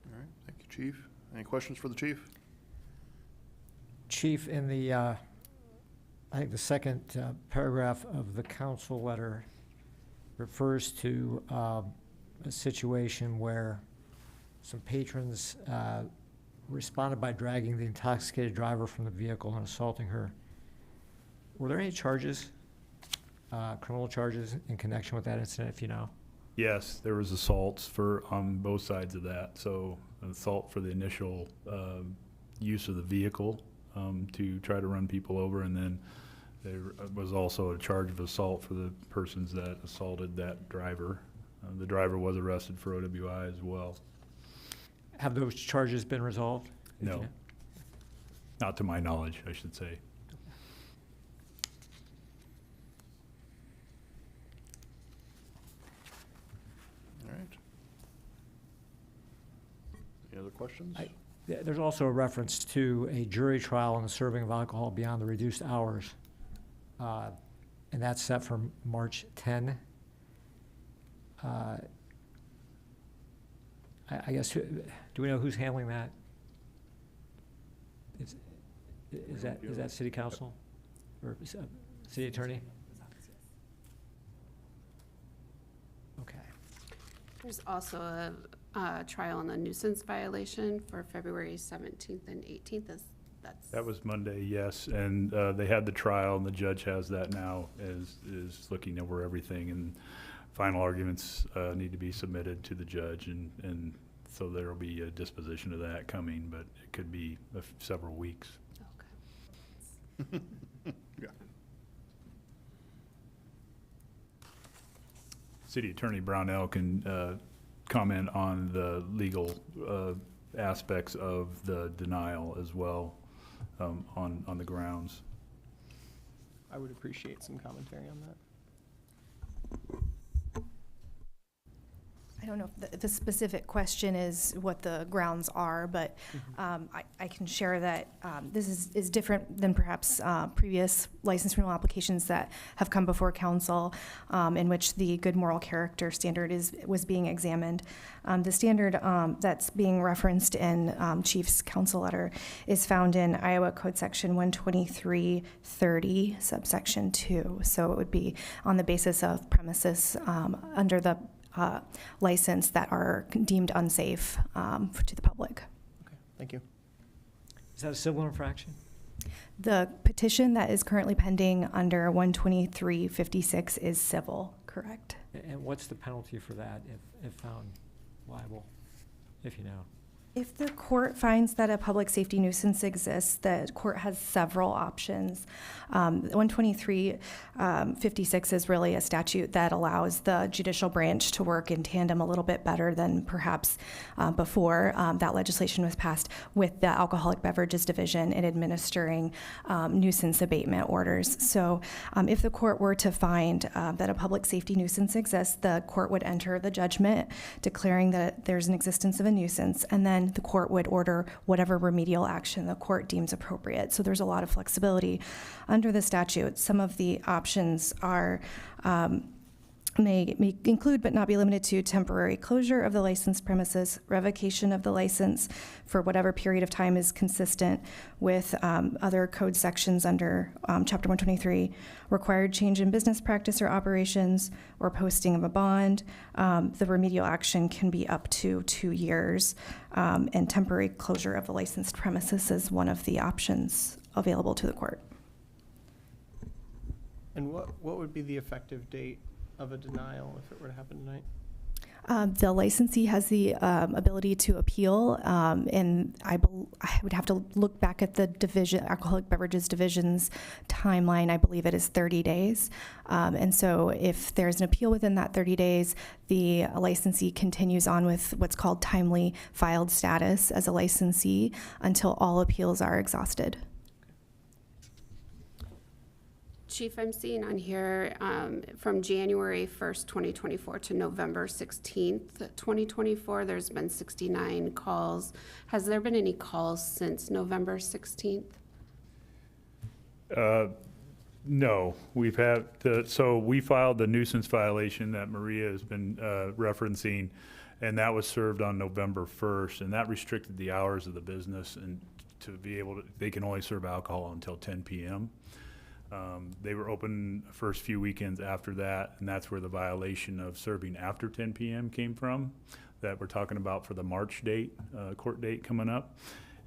All right, thank you, Chief. Any questions for the chief? Chief, in the, I think the second paragraph of the council letter refers to a situation where some patrons responded by dragging the intoxicated driver from the vehicle and assaulting her. Were there any charges, criminal charges in connection with that incident, if you know? Yes, there was assaults on both sides of that. So an assault for the initial use of the vehicle to try to run people over, and then there was also a charge of assault for the persons that assaulted that driver. The driver was arrested for OWI as well. Have those charges been resolved? if you No, know? not to my knowledge, I should say. All right. Any other questions? There's also a reference to a jury trial on the serving of alcohol beyond the reduced hours. And that's set for March 10. I guess, do we know who's handling that? Is that city council or city attorney? Okay. There's also a trial on the nuisance violation for February 17th and 18th. That was Monday, yes, and they had the trial, and the judge has that now, is looking over everything, and final arguments need to be submitted to the judge, and so there will be a disposition of that coming, but it could be several weeks. Okay. Yeah. City Attorney Brownell can comment on the legal aspects of the denial as well, on the grounds. I would appreciate some commentary on that. I don't know if the specific question is what the grounds are, but I can share that this is different than perhaps previous license renewal applications that have come before council, in which the good moral character standard was being examined. The standard that's being referenced in Chief's council letter is found in Iowa Code Section 12330, subsection 2. So it would be on the basis of premises under the license that are deemed unsafe to the public. Okay, thank you. Is that a civil infraction? The petition that is currently pending under 12356 is civil, correct? And what's the penalty for that if found liable, if you know? If the court finds that a public safety nuisance exists, the court has several options. 12356 is really a statute that allows the judicial branch to work in tandem a little bit better than perhaps before that legislation was passed with the Alcoholic Beverages Division in administering nuisance abatement orders. So if the court were to find that a public safety nuisance exists, the court would enter the judgment declaring that there's an existence of a nuisance, and then the court would order whatever remedial action the court deems appropriate. So there's a lot of flexibility under the statute. Some of the options are may include but not be limited to temporary closure of the licensed premises, revocation of the license for whatever period of time is consistent with other code sections under Chapter 123, required change in business practice or operations, or posting of a bond. The remedial action can be up to 2 years, and temporary closure of the licensed premises is one of the options available to the court. And what would be the effective date of a denial if it were to happen tonight? The licensee has the ability to appeal, and I would have to look back at the division, Alcoholic Beverages Division's timeline. I believe it is 30 days. And so if there's an appeal within that 30 days, the licensee continues on with what's called timely filed status as a licensee until all appeals are exhausted. Chief, I'm seeing on here, from January 1st, 2024 to November 16th, 2024, there's been 69 calls. Has there been any calls since November 16th? No, we've had, so we filed the nuisance violation that Maria has been referencing, and that was served on November 1st, and that restricted the hours of the business and to be able to, they can only serve alcohol until 10 p.m. They were open the first few weekends after that, and that's where the violation of serving after 10 p.m. came from, that we're talking about for the March date, court date coming up.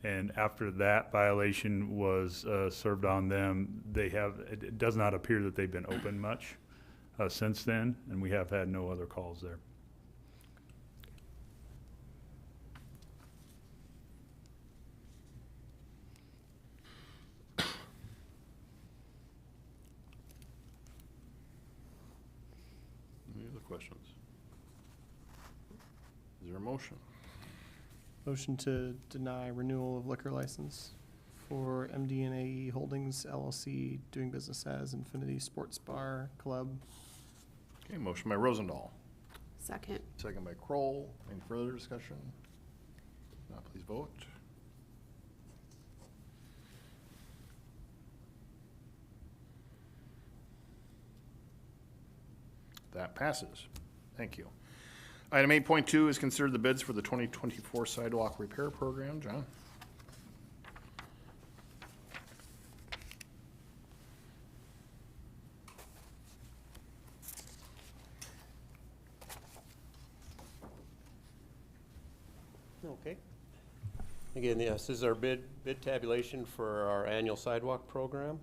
And after that violation was served on them, it does not appear that they've been open much since then, and we have had no other calls there. Any other questions? Is there a motion? Motion to deny renewal of liquor license for MD&AE Holdings LLC, doing business as Infinity Sports Bar Club. Okay, motion by Rosendahl, Second. second by Kroll. Any further discussion? If not, please vote. That passes. Thank you. Item 8.2 is consider the bids for the 2024 sidewalk repair program. John? Okay. Again, yes, this is our bid tabulation for our annual sidewalk program.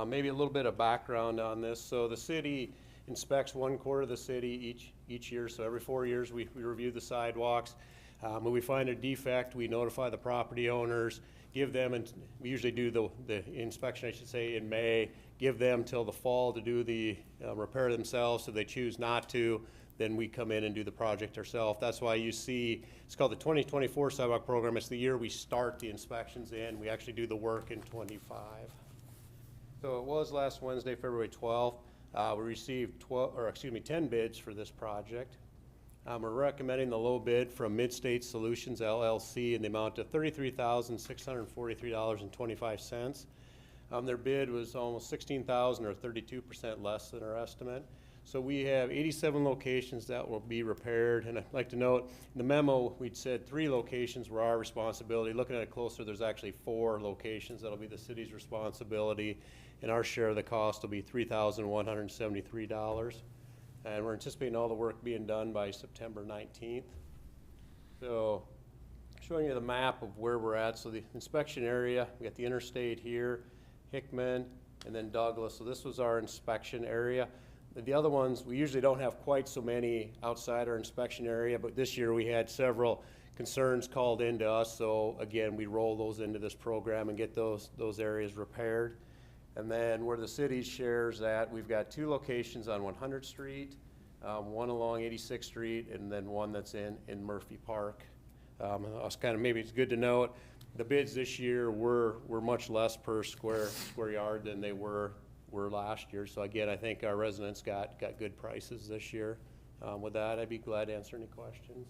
Maybe a little bit of background on this. So the city inspects one quarter of the city each year. So every 4 years, we review the sidewalks. When we find a defect, we notify the property owners, give them, and we usually do the inspection, I should say, in May, give them till the fall to do the repair themselves. If they choose not to, then we come in and do the project ourselves. That's why you see, it's called the 2024 sidewalk program. It's the year we start the inspections in. We actually do the work in 25. So it was last Wednesday, February 12th. We received 10 bids for this project. We're recommending the low bid from Midstate Solutions LLC in the amount of $33,643.25. Their bid was almost $16,000 or 32% less than our estimate. So we have 87 locations that will be repaired. And I'd like to note, in the memo, we'd said 3 locations were our responsibility. Looking at it closer, there's actually 4 locations that'll be the city's responsibility. And our share of the cost will be $3,173. And we're anticipating all the work being done by September 19th. So showing you the map of where we're at. So the inspection area, we got the interstate here, Hickman, and then Douglas. So this was our inspection area. The other ones, we usually don't have quite so many outside our inspection area, but this year we had several concerns called into us. So again, we roll those into this program and get those areas repaired. And then where the city shares at, we've got 2 locations on 100th Street, one along 86th Street, and then one that's in Murphy Park. Maybe it's good to note, the bids this year were much less per square yard than they were last year. So again, I think our residents got good prices this year. With that, I'd be glad to answer any questions.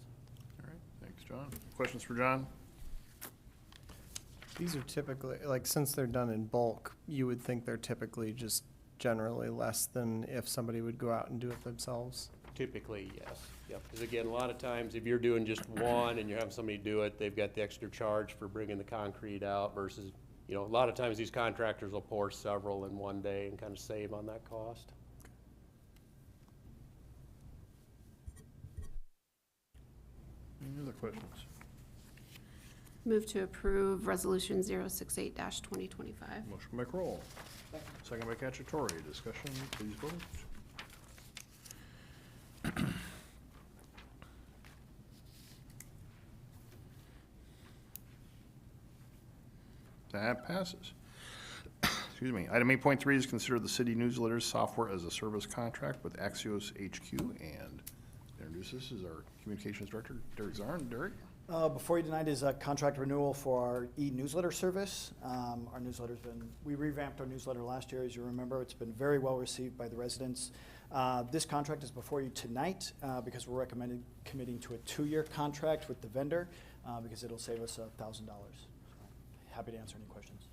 All right, thanks, John. Questions for John? These are typically, like, since they're done in bulk, you would think they're typically just generally less than if somebody would go out and do it themselves. Typically, yes. Yep. Because again, a lot of times if you're doing just one and you're having somebody do it, they've got the extra charge for bringing the concrete out versus, a lot of times these contractors will pour several in one day and kind of save on that cost. Any other questions? Move to approve Resolution 068-2025. Motion by Kroll, second by Cacciatore. Discussion, please vote. That passes. Excuse me. Item 8.3 is consider the city newsletter software as a service contract with Axios HQ, and introduce this is our communications director, Derek Zarn. Derek? Before you tonight is a contract renewal for our e-newsletter service. Our newsletter's we revamped our newsletter last year, as you remember. It's been very well received by the residents. This contract is before you tonight because we're committing to a 2-year contract with the vendor because it'll save us $1,000. Happy to answer any questions.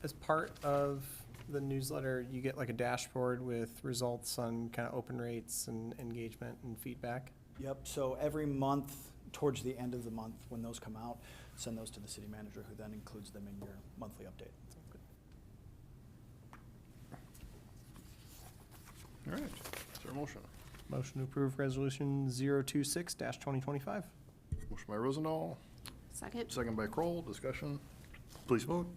As part of the newsletter, you get like a dashboard with results on kind of open rates and engagement and feedback. Yep, so every month, towards the end of the month, when those come out, send those to the city manager, who then includes them in your monthly update. All right, is there a motion? Motion to approve resolution 026-2025. Motion by Rosendahl, Second? second by Kroll, discussion. Please vote.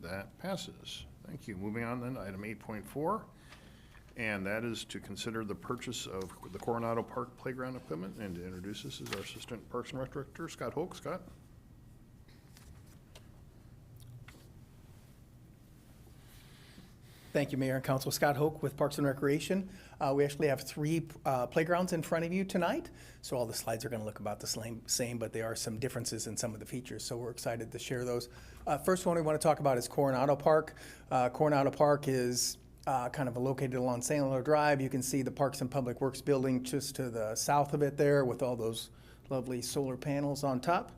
That passes. Thank you. Moving on then, item 8.4, and that is to consider the purchase of the Coronado Park playground equipment, and to introduce this is our Assistant Parks and Rec Director, Scott Hoke. Scott? Thank you, Mayor and Council. Scott Hoke with Parks and Recreation. We actually have 3 playgrounds in front of you tonight, so all the slides are going to look about the same, but there are some differences in some of the features, so we're excited to share those. First one we want to talk about is Coronado Park. Coronado Park is kind of located along Sandler Drive. You can see the Parks and Public Works building just to the south of it there with all those lovely solar panels on top.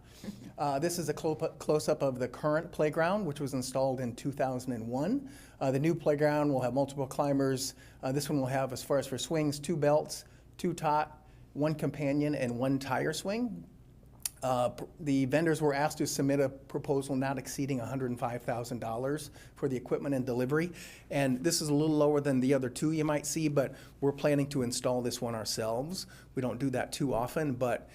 This is a close-up of the current playground, which was installed in 2001. The new playground will have multiple climbers. This one will have, as far as for swings, 2 belts, 2 tot, 1 companion, and 1 tire swing. The vendors were asked to submit a proposal not exceeding $105,000 for the equipment and delivery. And this is a little lower than the other 2 you might see, but we're planning to install this one ourselves. We don't do that too often, but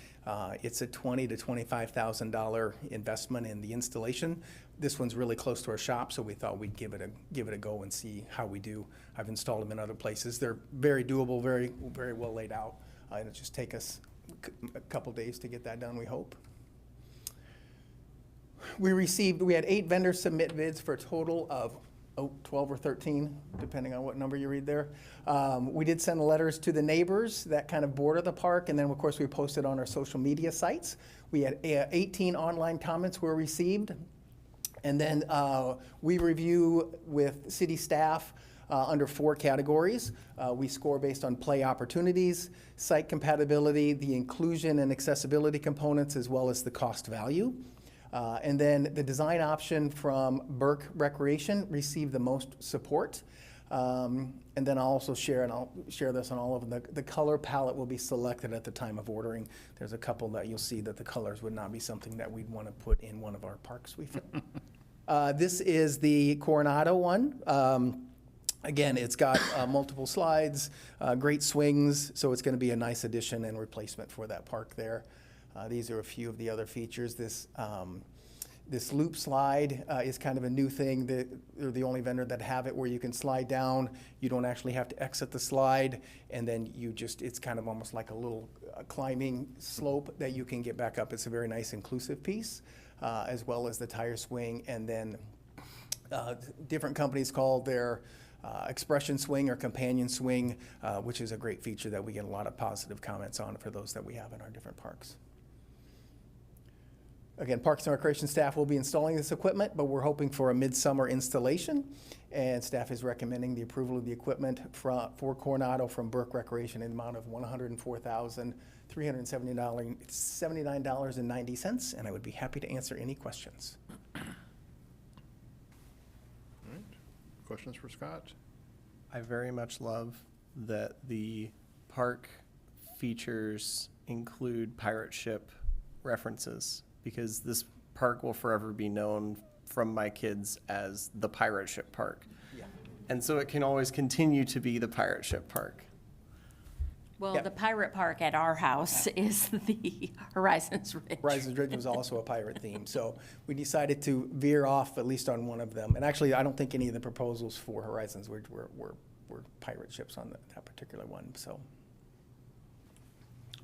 it's a $20,000 to $25,000 investment in the installation. This one's really close to our shop, so we thought we'd give it a go and see how we do. I've installed them in other places. They're very doable, very well laid out. It'll just take us a couple days to get that done, we hope. We had 8 vendors submit bids for a total of 12 or 13, depending on what number you read there. We did send letters to the neighbors that kind of border the park, and then of course we posted on our social media sites. We had 18 online comments were received, and then we review with city staff under 4 categories. We score based on play opportunities, site compatibility, the inclusion and accessibility components, as well as the cost value. And then the design option from Burke Recreation received the most support. And then I'll also share, and I'll share this on all of them, the color palette will be selected at the time of ordering. There's a couple that you'll see that the colors would not be something that we'd want to put in one of our parks we feel. This is the Coronado one. Again, it's got multiple slides, great swings, so it's going to be a nice addition and replacement for that park there. These are a few of the other features. This loop slide is kind of a new thing. They're the only vendor that have it where you can slide down. You don't actually have to exit the slide, and then it's kind of almost like a little climbing slope that you can get back up. It's a very nice inclusive piece, as well as the tire swing, and then different companies call their expression swing or companion swing, which is a great feature that we get a lot of positive comments on for those that we have in our different parks. Again, Parks and Recreation staff will be installing this equipment, but we're hoping for a midsummer installation, and staff is recommending the approval of the equipment for Coronado from Burke Recreation in the amount of $104,379.90, and I would be happy to answer any questions. All right. Questions for Scott? I very much love that the park features include pirate ship references, because this park will forever be known from my kids as the pirate ship park. Yeah. And so it can always continue to be the pirate ship park. Well, Yep. the pirate park at our house is the Horizons Ridge. Horizons Ridge was also a pirate theme, so we decided to veer off at least on one of them. And actually, I don't think any of the proposals for Horizons Ridge were pirate ships on that particular one, so.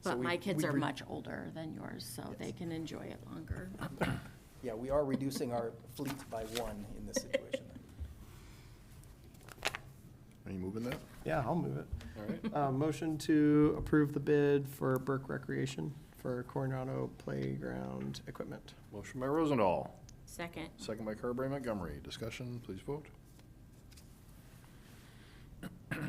But we- my kids we are re- much older than yours, so they can enjoy it longer. Yeah, we are reducing our fleet by 1 in this situation. Are you moving that? Yeah, I'll move it. All right. Motion to approve the bid for Burke Recreation for Coronado Playground equipment. Motion by Rosendahl, Second. second by Carberry Montgomery. Discussion, please vote. That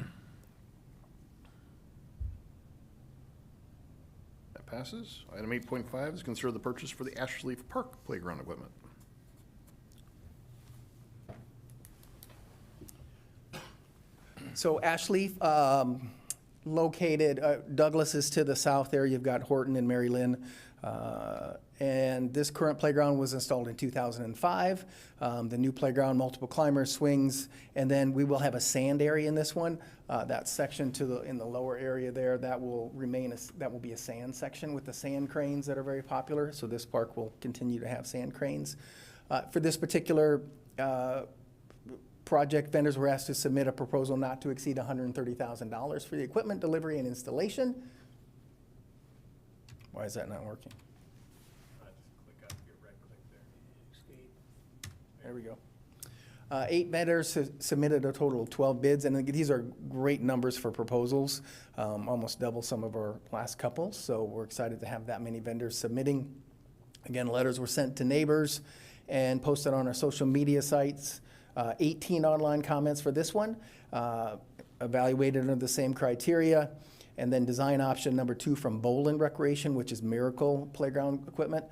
passes. Item 8.5 is consider the purchase for the Ashleaf Park playground equipment. So Ashleaf, located, Douglas is to the south there, you've got Horton and Mary Lynn. And this current playground was installed in 2005. The new playground, multiple climbers, swings, and then we will have a sand area in this one. That section in the lower area there, that will be a sand section with the sand cranes that are very popular. So this park will continue to have sand cranes. For this particular project, vendors were asked to submit a proposal not to exceed $130,000 for the equipment, delivery, and installation. Why is that not working? There we go. 8 vendors submitted a total of 12 bids, and these are great numbers for proposals, almost double some of our last couple, so we're excited to have that many vendors submitting. Again, letters were sent to neighbors and posted on our social media sites. 18 online comments for this one, evaluated under the same criteria. And then design option number 2 from Boland Recreation, which is Miracle Playground Equipment,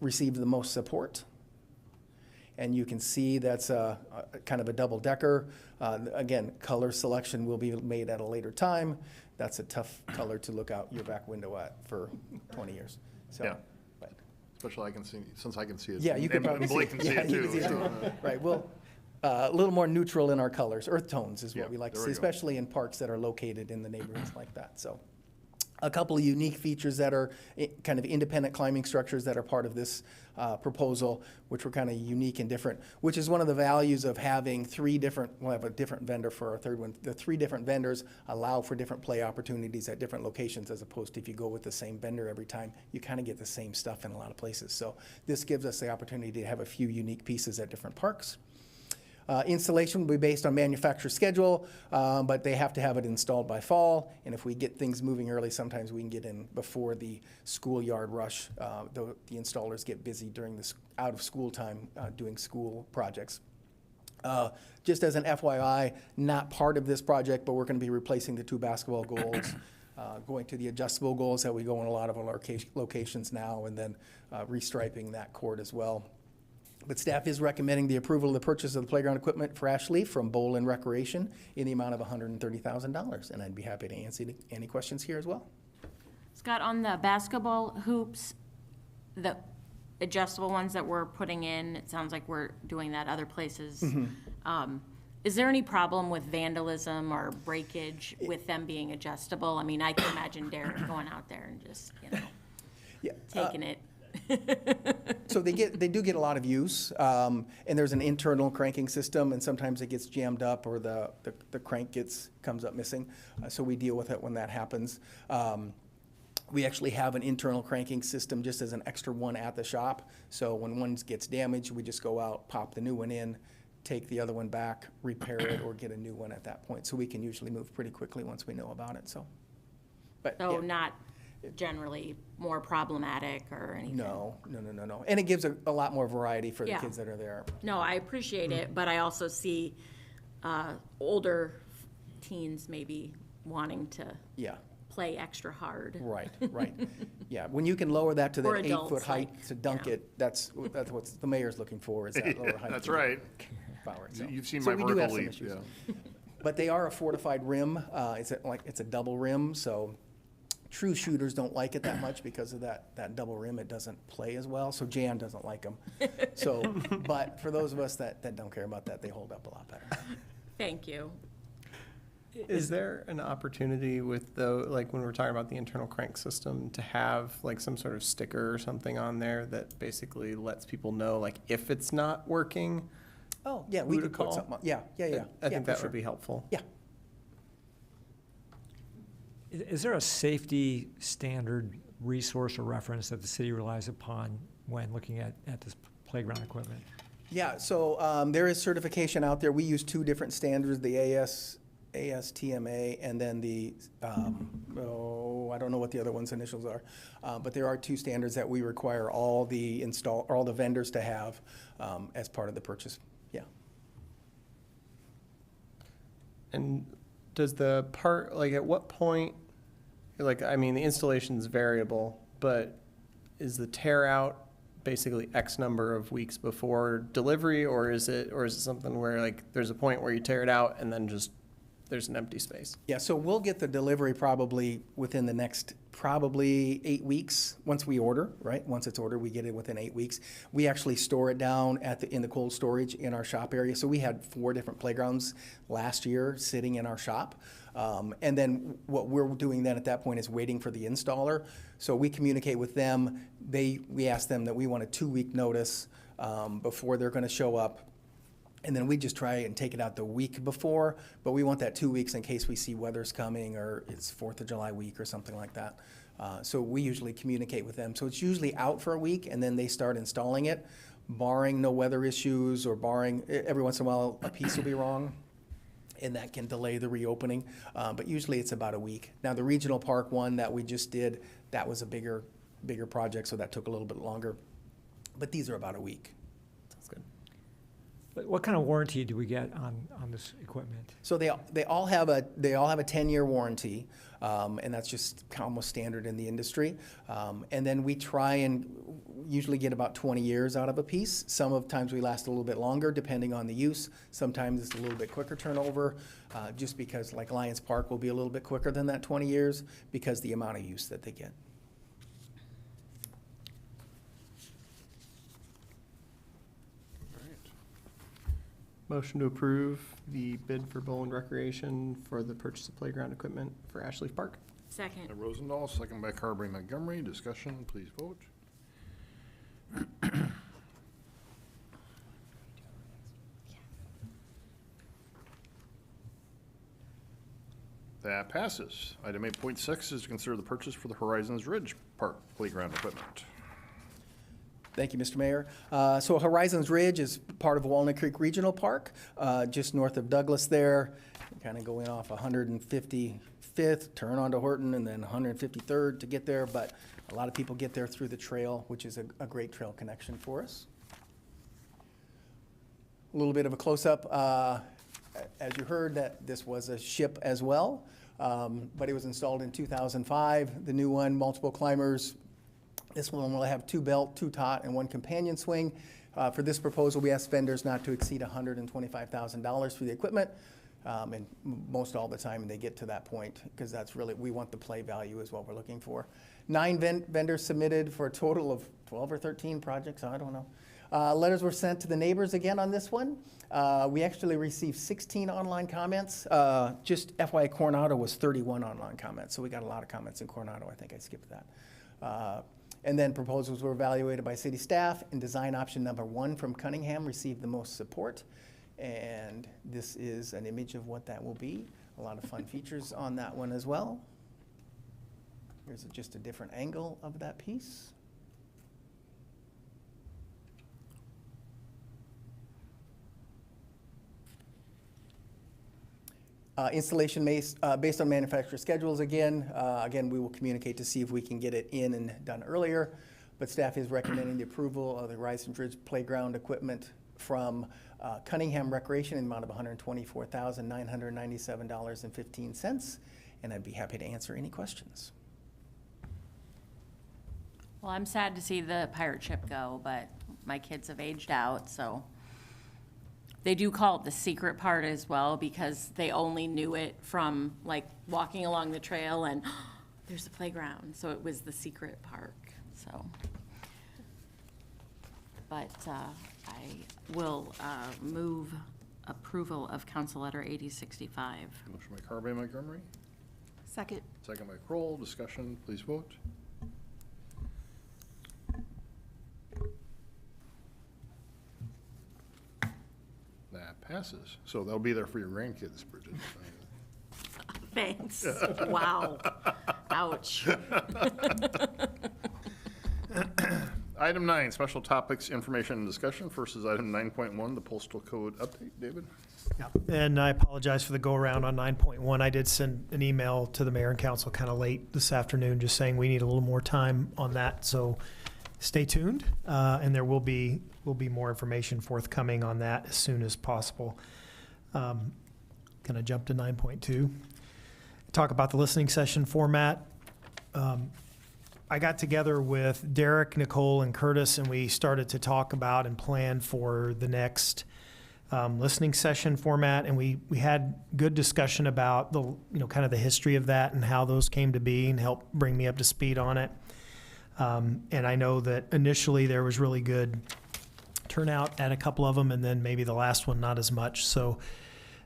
received the most support. And you can see that's kind of a double decker. Again, color selection will be made at a later time. That's a tough color to look out your back window at for 20 years. So, Yeah. but- Especially since I can see it. Yeah, you can And probably see Blake it. can see Yeah, it you too. can see it so, too. Right, well, a little more neutral in our colors. Earth tones is Yeah, what we like to there see, we go. especially in parks that are located in the neighborhoods like that. So a couple of unique features that are kind of independent climbing structures that are part of this proposal, which were kind of unique and different, which is one of the values of having we'll have a different vendor for our third one. The 3 different vendors allow for different play opportunities at different locations, as opposed to if you go with the same vendor every time, you kind of get the same stuff in a lot of places. So this gives us the opportunity to have a few unique pieces at different parks. Installation will be based on manufacturer schedule, but they have to have it installed by fall. And if we get things moving early, sometimes we can get in before the schoolyard rush. The installers get busy during the out of school time doing school projects. Just as an FYI, not part of this project, but we're going to be replacing the 2 basketball goals, going to the adjustable goals that we go in a lot of our locations now, and then restriping that court as well. But staff is recommending the approval of the purchase of the playground equipment for Ashleaf from Boland Recreation in the amount of $130,000. And I'd be happy to answer any questions here as well. Scott, on the basketball hoops, the adjustable ones that we're putting in, it sounds like we're doing that other places. Is there any problem with vandalism or breakage with them being adjustable? I mean, I can imagine Derek going out there and just, Yeah. taking it. So they do get a lot of use, and there's an internal cranking system, and sometimes it gets jammed up or the crank comes up missing. So we deal with it when that happens. We actually have an internal cranking system just as an extra one at the shop. So when one gets damaged, we just go out, pop the new one in, take the other one back, repair it, or get a new one at that point. So we can usually move pretty quickly once we know about it. So, but So yeah. not generally more problematic or anything? No. And it gives a lot more variety for the Yeah. kids that are there. No, I appreciate it, but I also see older teens maybe wanting to Yeah, play extra hard. right. Yeah, when you can lower that to Or that 8-foot adults, height like, to dunk it, that's what the mayor's looking for, is that lower height. That's to right. Power. So- You've seen so my we do have vertical some leap, issues. yeah. But they are a fortified rim. It's a double rim, so true shooters don't like it that much because of that double rim. It doesn't play as well, so Jan doesn't like them. So, but for those of us that don't care about that, they hold up a lot better. Thank you. Is there an opportunity with like when we're talking about the internal crank system, to have like some sort of sticker or something on there that basically lets people know, like, if it's not working? Oh, yeah, we Who to could put call? something on. Yeah. I think that for would be sure. helpful. Yeah. Is there a safety standard resource or reference that the city relies upon when looking at this playground equipment? Yeah, so there is certification out there. We use two different standards, the ASTMA and then the, I don't know what the other one's initials are. But there are two standards that we require all the vendors to have as part of the purchase. Yeah. And does the part, like at what point, like, I mean, the installation's variable, but is the tear out basically X number of weeks before delivery, or is it something where like there's a point where you tear it out and then just there's an empty space? Yeah, so we'll get the delivery probably within the next, probably 8 weeks, once we order, right? Once it's ordered, we get it within 8 weeks. We actually store it down in the cold storage in our shop area. So we had 4 different playgrounds last year sitting in our shop. And then what we're doing then at that point is waiting for the installer. So we communicate with them. We ask them that we want a 2-week notice before they're gonna show up. And then we just try and take it out the week before, but we want that 2 weeks in case we see weather's coming or it's 4th of July week or something like that. So we usually communicate with them. So it's usually out for a week and then they start installing it, barring no weather issues or barring, every once in a while a piece will be wrong and that can delay the reopening. But usually it's about a week. Now the regional park one that we just did, that was a bigger project, so that took a little bit longer. But these are about a week. Sounds good. But what kind of warranty do we get on this equipment? So they all have a 10-year warranty, and that's just almost standard in the industry. And then we try and usually get about 20 years out of a piece. Sometimes we last a little bit longer depending on the use. Sometimes it's a little bit quicker turnover, just because like Lions Park will be a little bit quicker than that 20 years because the amount of use that they get. Motion to approve the bid for Bowling Recreation for the purchase of playground equipment for Ashleaf Park. Second. By Rosendahl, second by Carberry Montgomery. Discussion, please vote. That passes. Item 8.6 is to consider the purchase for the Horizons Ridge Park playground equipment. Thank you, Mr. Mayor. So Horizons Ridge is part of Walnut Creek Regional Park, just north of Douglas there, kind of going off 155th, turn onto Horton, and then 153rd to get there. But a lot of people get there through the trail, which is a great trail connection for us. A little bit of a close-up. As you heard, that this was a ship as well, but it was installed in 2005. The new one, multiple climbers. This one will have 2 belt, 2 tot, and 1 companion swing. For this proposal, we asked vendors not to exceed $125,000 for the equipment, and most all the time they get to that point because that's really, we want the play value is what we're looking for. 9 vendors submitted for a total of 12 or 13 projects, I don't know. Letters were sent to the neighbors again on this one. We actually received 16 online comments. Just FYI, Coronado was 31 online comments, so we got a lot of comments in Coronado. I think I skipped that. And then proposals were evaluated by city staff, and design option number 1 from Cunningham received the most support. And this is an image of what that will be. A lot of fun features on that one as well. Here's just a different angle of that piece. Installation based on manufacturer schedules again. Again, we will communicate to see if we can get it in and done earlier. But staff is recommending the approval of the Horizons Ridge playground equipment from Cunningham Recreation in the amount of $124,997.15. And I'd be happy to answer any questions. Well, I'm sad to see the pirate ship go, but my kids have aged out, so. They do call it the secret part as well because they only knew it from like walking along the trail and there's the playground. So it was the secret park, so. But I will move approval of Council Letter 8065. Motion by Carberry Montgomery, Second. second by Kroll. Discussion, please vote. That passes. So they'll be there for your grandkids, Bridget. Thanks. Wow. Ouch. Item 9, special topics, information and discussion. First is item 9.1, the postal code update. David? Yeah, and I apologize for the go-around on 9.1. I did send an email to the mayor and council kind of late this afternoon, just saying we need a little more time on that. So stay tuned, and there will be more information forthcoming on that as soon as possible. Going to jump to 9.2. Talk about the listening session format. I got together with Derek, Nicole, and Curtis, and we started to talk about and plan for the next listening session format, and we had good discussion about the kind of the history of that and how those came to be, and helped bring me up to speed on it. And I know that initially there was really good turnout at a couple of them, and then maybe the last one not as much. So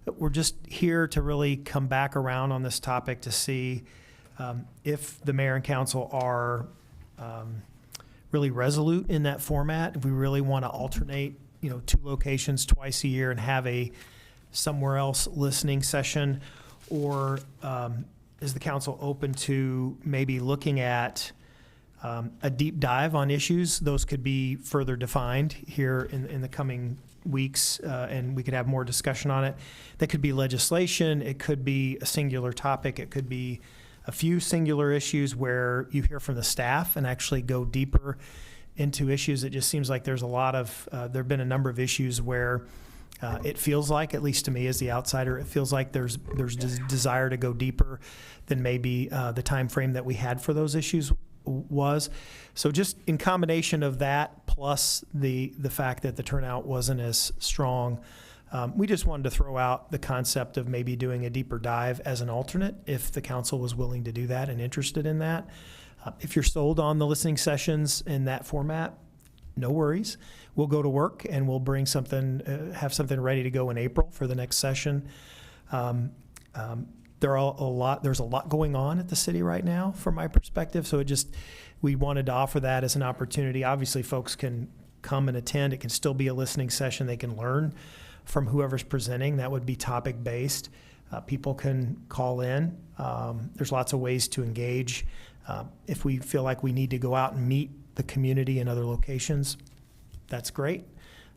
we're just here to really come back around on this topic to see if the mayor and council are really resolute in that format. If we really want to alternate, 2 locations twice a year and have a somewhere else listening session, or is the council open to maybe looking at a deep dive on issues? Those could be further defined here in the coming weeks, and we could have more discussion on it. That could be legislation, it could be a singular topic, it could be a few singular issues where you hear from the staff and actually go deeper into issues. It just seems like there's a lot of, there have been a number of issues where it feels like, at least to me as the outsider, it feels like there's desire to go deeper than maybe the time frame that we had for those issues was. So just in combination of that, plus the fact that the turnout wasn't as strong, we just wanted to throw out the concept of maybe doing a deeper dive as an alternate, if the council was willing to do that and interested in that. If you're sold on the listening sessions in that format, no worries. We'll go to work and we'll bring something, have something ready to go in April for the next session. There's a lot going on at the city right now from my perspective. So we wanted to offer that as an opportunity. Obviously folks can come and attend. It can still be a listening session. They can learn from whoever's presenting. That would be topic based. People can call in. There's lots of ways to engage. If we feel like we need to go out and meet the community in other locations, that's great.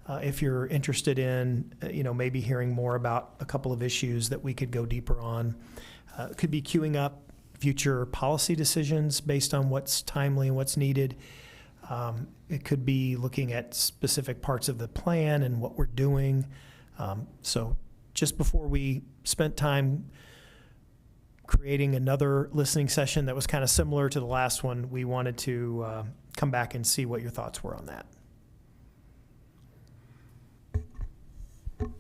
If you're interested in, maybe hearing more about a couple of issues that we could go deeper on, it could be queuing up future policy decisions based on what's timely and what's needed. It could be looking at specific parts of the plan and what we're doing. So just before we spent time creating another listening session that was kind of similar to the last one, we wanted to come back and see what your thoughts were on that.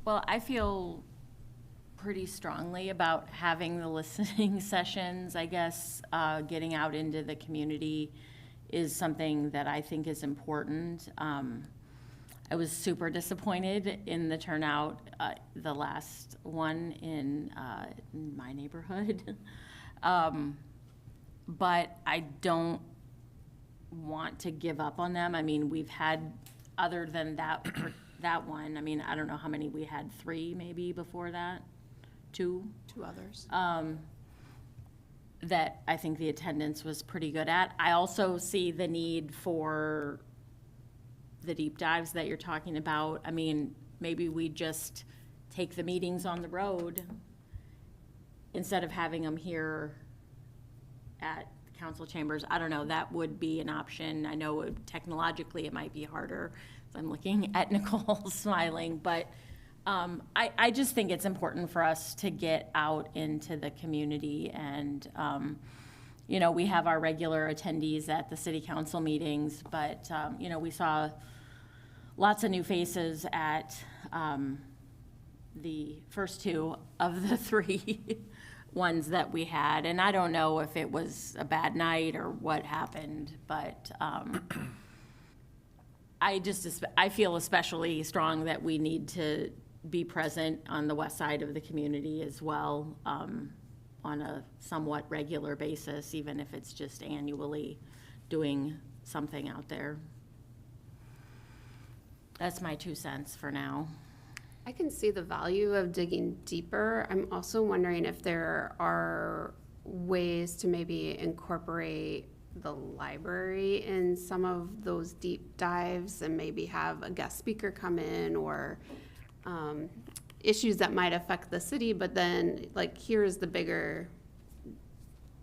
Well, I feel pretty strongly about having the listening sessions. I guess getting out into the community is something that I think is important. I was super disappointed in the turnout, the last one in my neighborhood. But I don't want to give up on them. I mean, we've had, other than that one, I mean, I don't know how many we had, 3 maybe before that, 2? 2 others. That I think the attendance was pretty good at. I also see the need for the deep dives that you're talking about. I mean, maybe we just take the meetings on the road instead of having them here at council chambers. I don't know, that would be an option. I know technologically it might be harder. I'm looking at Nicole smiling, but I just think it's important for us to get out into the community, and we have our regular attendees at the city council meetings, but we saw lots of new faces at the first 2 of the 3 ones that we had, and I don't know if it was a bad night or what happened, but I feel especially strong that we need to be present on the west side of the community as well, on a somewhat regular basis, even if it's just annually doing something out there. That's my 2 cents for now. I can see the value of digging deeper. I'm also wondering if there are ways to maybe incorporate the library in some of those deep dives and maybe have a guest speaker come in, or issues that might affect the city, but then like here's the bigger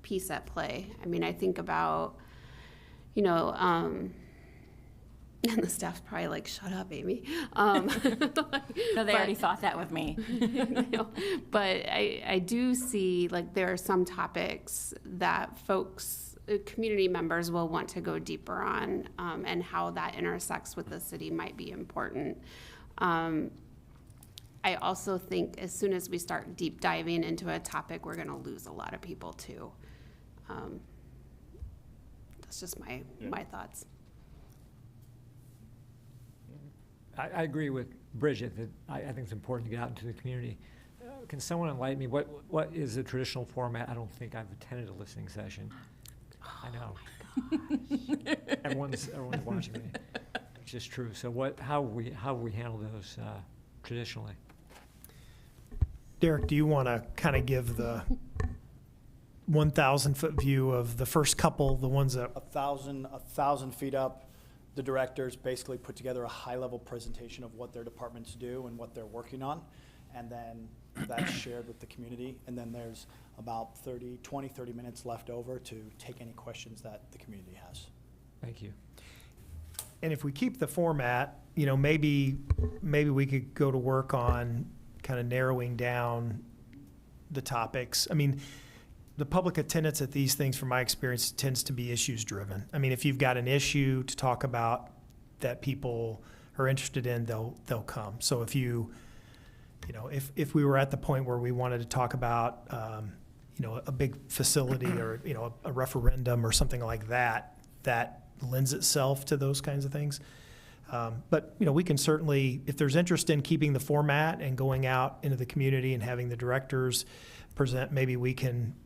piece at play. I mean, I think about, you know, and the staff's probably like, shut up, Amy. No, they already thought that with me. But I do see like there are some topics that folks, community members will want to go deeper on, and how that intersects with the city might be important. I also think as soon as we start deep diving into a topic, we're gonna lose a lot of people too. That's just my thoughts. I agree with Bridget that I think it's important to get out into the community. Can someone enlighten me, what is the traditional format? I don't think I've attended a listening session. I know. Everyone's watching me, which is true. So how we handle those traditionally? Derek, do you want to kind of give the 1,000-foot view of the first couple, the ones that 1,000 feet up? The directors basically put together a high-level presentation of what their departments do and what they're working on, and then that's shared with the community. And then there's about 30 minutes left over to take any questions that the community has. Thank you. And if we keep the format, you know, maybe we could go to work on kind of narrowing down the topics. I mean, the public attendance at these things, from my experience, tends to be issues driven. I mean, if you've got an issue to talk about that people are interested in, they'll come. So if if we were at the point where we wanted to talk about, a big facility or, a referendum or something like that, that lends itself to those kinds of things. But we can certainly, if there's interest in keeping the format and going out into the community and having the directors present, maybe we can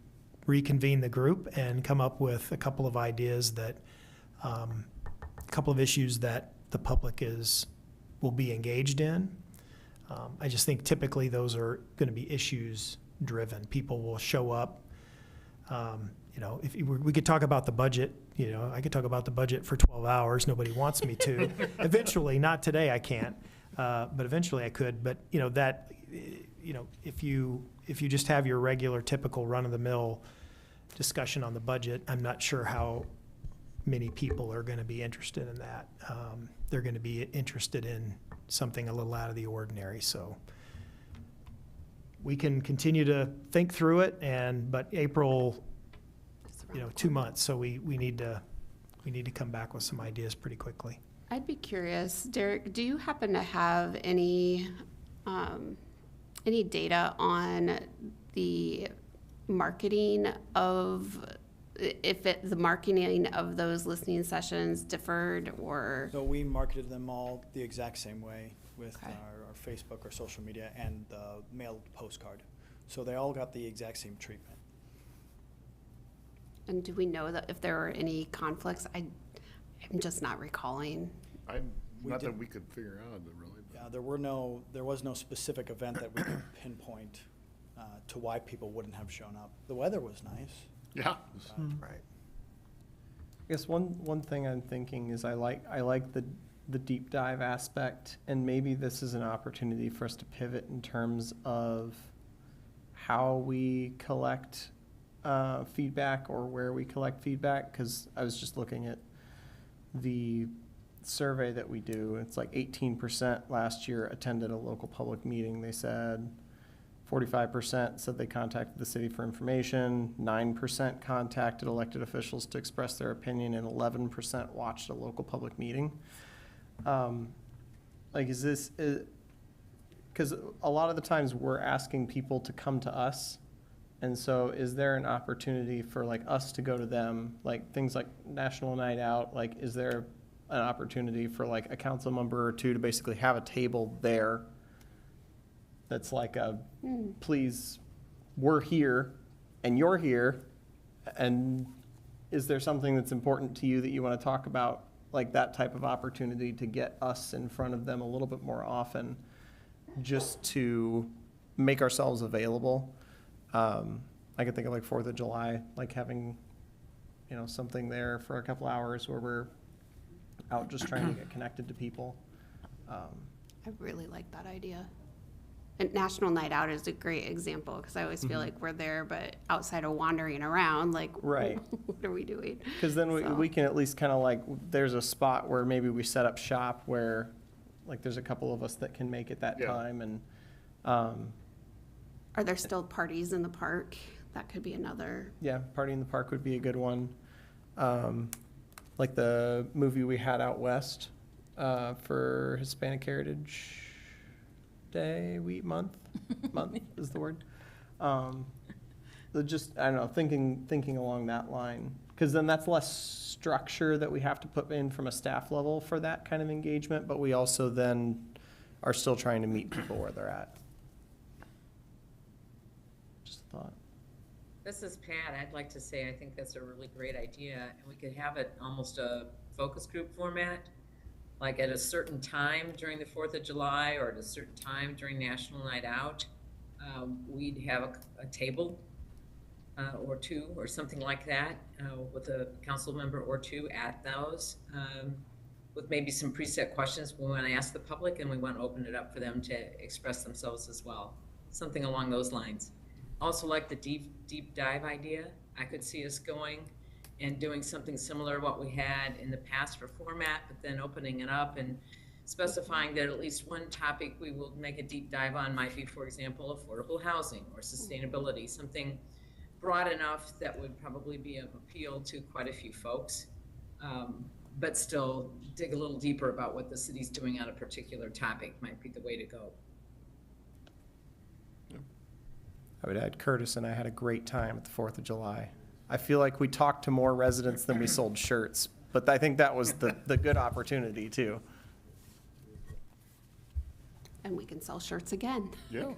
reconvene the group and come up with a couple of ideas that, a couple of issues that the public will be engaged in. I just think typically those are going to be issues driven. People will show up. If we could talk about the budget, I could talk about the budget for 12 hours. Nobody wants me to. Eventually, not today, I can't, but eventually I could. But if you just have your regular, typical run-of-the-mill discussion on the budget, I'm not sure how many people are going to be interested in that. They're going to be interested in something a little out of the ordinary. So we can continue to think through it, but April, 2 months. So we need to come back with some ideas pretty quickly. I'd be curious, Derek, do you happen to have any data on the marketing of, the marketing of those listening sessions differed, or? So we marketed them all the exact same way with our Facebook or social media and the mailed postcard. So they all got the exact same treatment. And do we know that if there were any conflicts? I'm just not recalling. Not that we could figure out, really. Yeah, there was no specific event that we could pinpoint to why people wouldn't have shown up. The weather was nice. Yeah. Right. I guess one thing I'm thinking is I like the deep dive aspect, and maybe this is an opportunity for us to pivot in terms of how we collect feedback or where we collect feedback, because I was just looking at the survey that we do. It's like 18% last year attended a local public meeting, they said. 45% said they contacted the city for information, 9% contacted elected officials to express their opinion, and 11% watched a local public meeting. Is this, because a lot of the times we're asking people to come to us, and so is there an opportunity for us to go to them, things like National Night Out, is there an opportunity for a council member or two to basically have a table there that's please, we're here and you're here, and is there something that's important to you that you want to talk about, that type of opportunity to get us in front of them a little bit more often, just to make ourselves available. I could think of 4th of July, having you know, something there for a couple hours where we're out just trying to get connected to people. I really like that idea. And National Night Out is a great example, because I always feel like we're there, but outside of wandering around, like, Right. what are we doing? Because then So- we can at least kind of like, there's a spot where maybe we set up shop where, like, there's a couple of us that can make it that Yeah. time, and, Are there still parties in the park? That could be another. yeah, Party in the Park would be a good one. Like the movie we had out west, for Hispanic Heritage Day, month is the word. Just, I don't know, thinking along that line, because then that's less structure that we have to put in from a staff level for that kind of engagement, but we also then are still trying to meet people where they're at. Just a thought. This is Pat. I'd like to say I think that's a really great idea, and we could have it almost a focus group format, like at a certain time during the 4th of July or at a certain time during National Night Out. We'd have a table or two or something like that with a council member or two at those, with maybe some preset questions we want to ask the public, and we want to open it up for them to express themselves as well. Something along those lines. Also like the deep dive idea. I could see us going and doing something similar to what we had in the past for format, but then opening it up and specifying that at least one topic we will make a deep dive on might be, for example, affordable housing or sustainability, something broad enough that would probably be of appeal to quite a few folks, but still dig a little deeper about what the city's doing on a particular topic might be the way to go. I would add Curtis and I had a great time at the 4th of July. I feel like we talked to more residents than we sold shirts, but I think that was the good opportunity too. And we can sell shirts again. Yeah.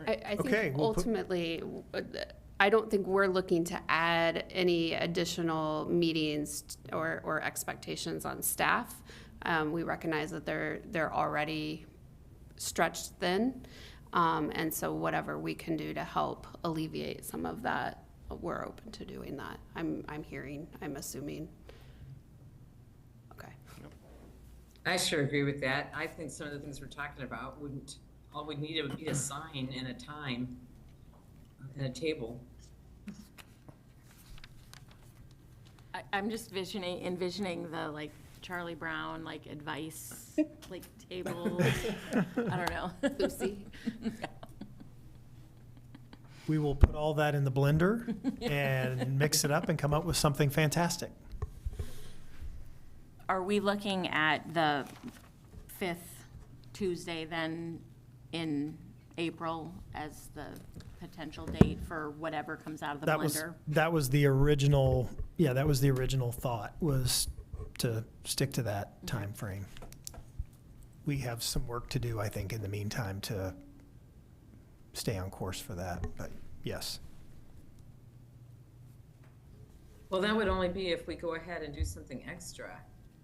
I Okay, think we'll put- ultimately, I don't think we're looking to add any additional meetings or expectations on staff. We recognize that they're already stretched thin. And so whatever we can do to help alleviate some of that, we're open to doing that. I'm assuming. Okay. I sure agree with that. I think some of the things we're talking about all we need would be a sign and a time and a table. I'm just envisioning the like Charlie Brown like advice like table. I don't know. Lucy. We will put all that in the blender and mix it up and come up with something fantastic. Are we looking at the 5th Tuesday then in April as the potential date for whatever comes out of the blender? That was the original, yeah, that was the original thought, was to stick to that time frame. We have some work to do, I think, in the meantime to stay on course for that, but yes. Well, that would only be if we go ahead and do something extra.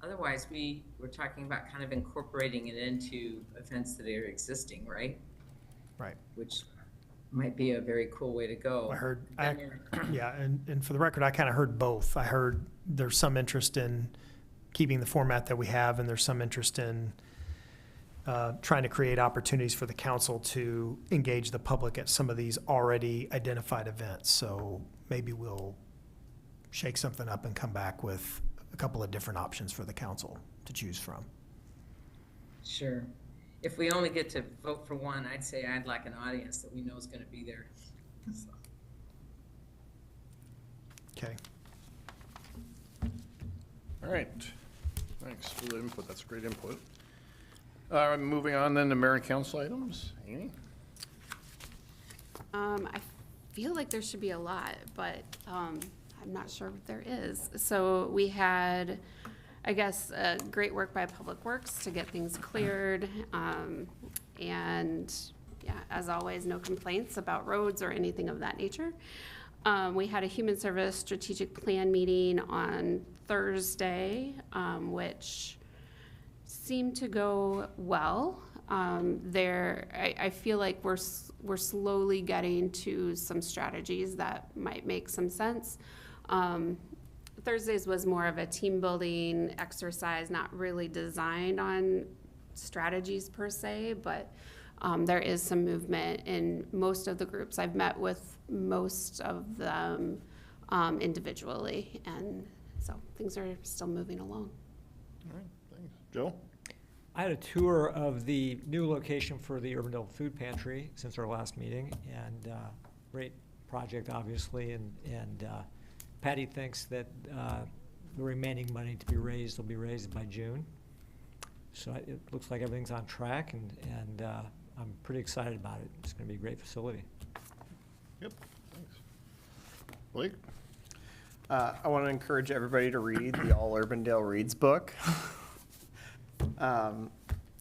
Otherwise, we're talking about kind of incorporating it into events that are existing, right? Right. Which might be a very cool way to go. I heard, yeah, and for the record, I kind of heard both. I heard there's some interest in keeping the format that we have, and there's some interest in trying to create opportunities for the council to engage the public at some of these already identified events. So maybe we'll shake something up and come back with a couple of different options for the council to choose from. Sure. If we only get to vote for one, I'd say I'd like an audience that we know is going to be there. So. Okay. All right. Thanks for the input. That's great input. Moving on then to mayor and council items. Amy? I feel like there should be a lot, but I'm not sure what there is. So we had, I guess, great work by Public Works to get things cleared. And yeah, as always, no complaints about roads or anything of that nature. We had a Human Service Strategic Plan meeting on Thursday, which seemed to go well. I feel like we're slowly getting to some strategies that might make some sense. Thursdays was more of a team building exercise, not really designed on strategies per se, but there is some movement in most of the groups. I've met with most of them individually, and so things are still moving along. All right, thanks. Joe? I had a tour of the new location for the Urbandale Food Pantry since our last meeting, and great project, obviously, and Patty thinks that the remaining money to be raised will be raised by June. So it looks like everything's on track, and I'm pretty excited about it. It's going to be a great facility. Yep, thanks. Blake? I want to encourage everybody to read the All Urbandale Reads book.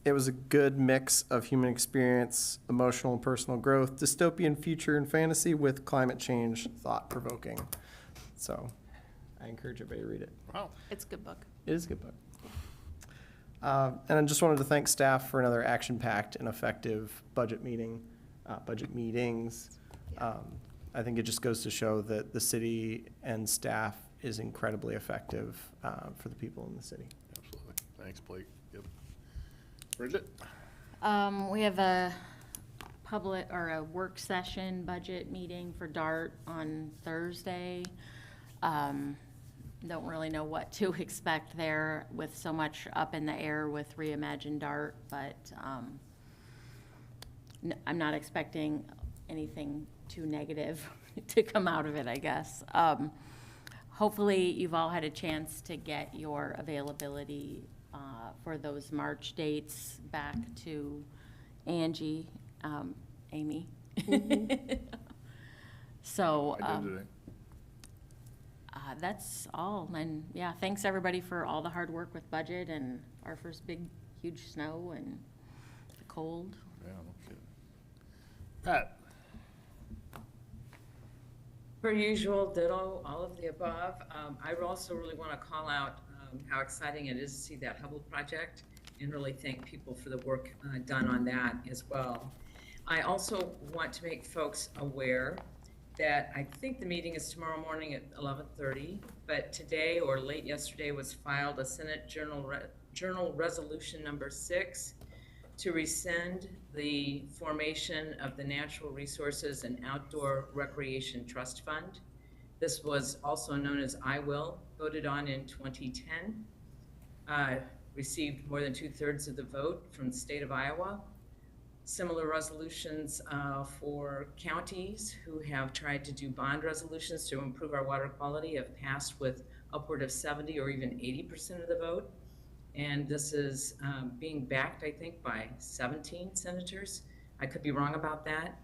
It was a good mix of human experience, emotional and personal growth, dystopian future and fantasy with climate change, thought-provoking. So I encourage everybody to read it. Wow. It's a good book. It is a good book. And I just wanted to thank staff for another action-packed and effective budget meetings. I think it just goes to show that the city and staff is incredibly effective for the people in the city. Absolutely. Thanks, Blake. Yep. Bridget? We have a public, or a work session budget meeting for DART on Thursday. Don't really know what to expect there with so much up in the air with Reimagine DART, but I'm not expecting anything too negative to come out of it, I guess. Hopefully you've all had a chance to get your availability for those March dates back to Angie, Amy. So I did today. that's all. And yeah, thanks everybody for all the hard work with budget and our first big, huge snow and the cold. Yeah, no kidding. Pat? Per usual, ditto, all of the above. I also really want to call out how exciting it is to see that Hubble project and really thank people for the work done on that as well. I also want to make folks aware that I think the meeting is tomorrow morning at 11:30, but today or late yesterday was filed a Senate Journal Resolution number 6 to rescind the formation of the Natural Resources and Outdoor Recreation Trust Fund. This was also known as I Will, voted on in 2010, received more than 2/3 of the vote from the state of Iowa. Similar resolutions for counties who have tried to do bond resolutions to improve our water quality have passed with upward of 70 or even 80% of the vote. And this is being backed, I think, by 17 senators. I could be wrong about that,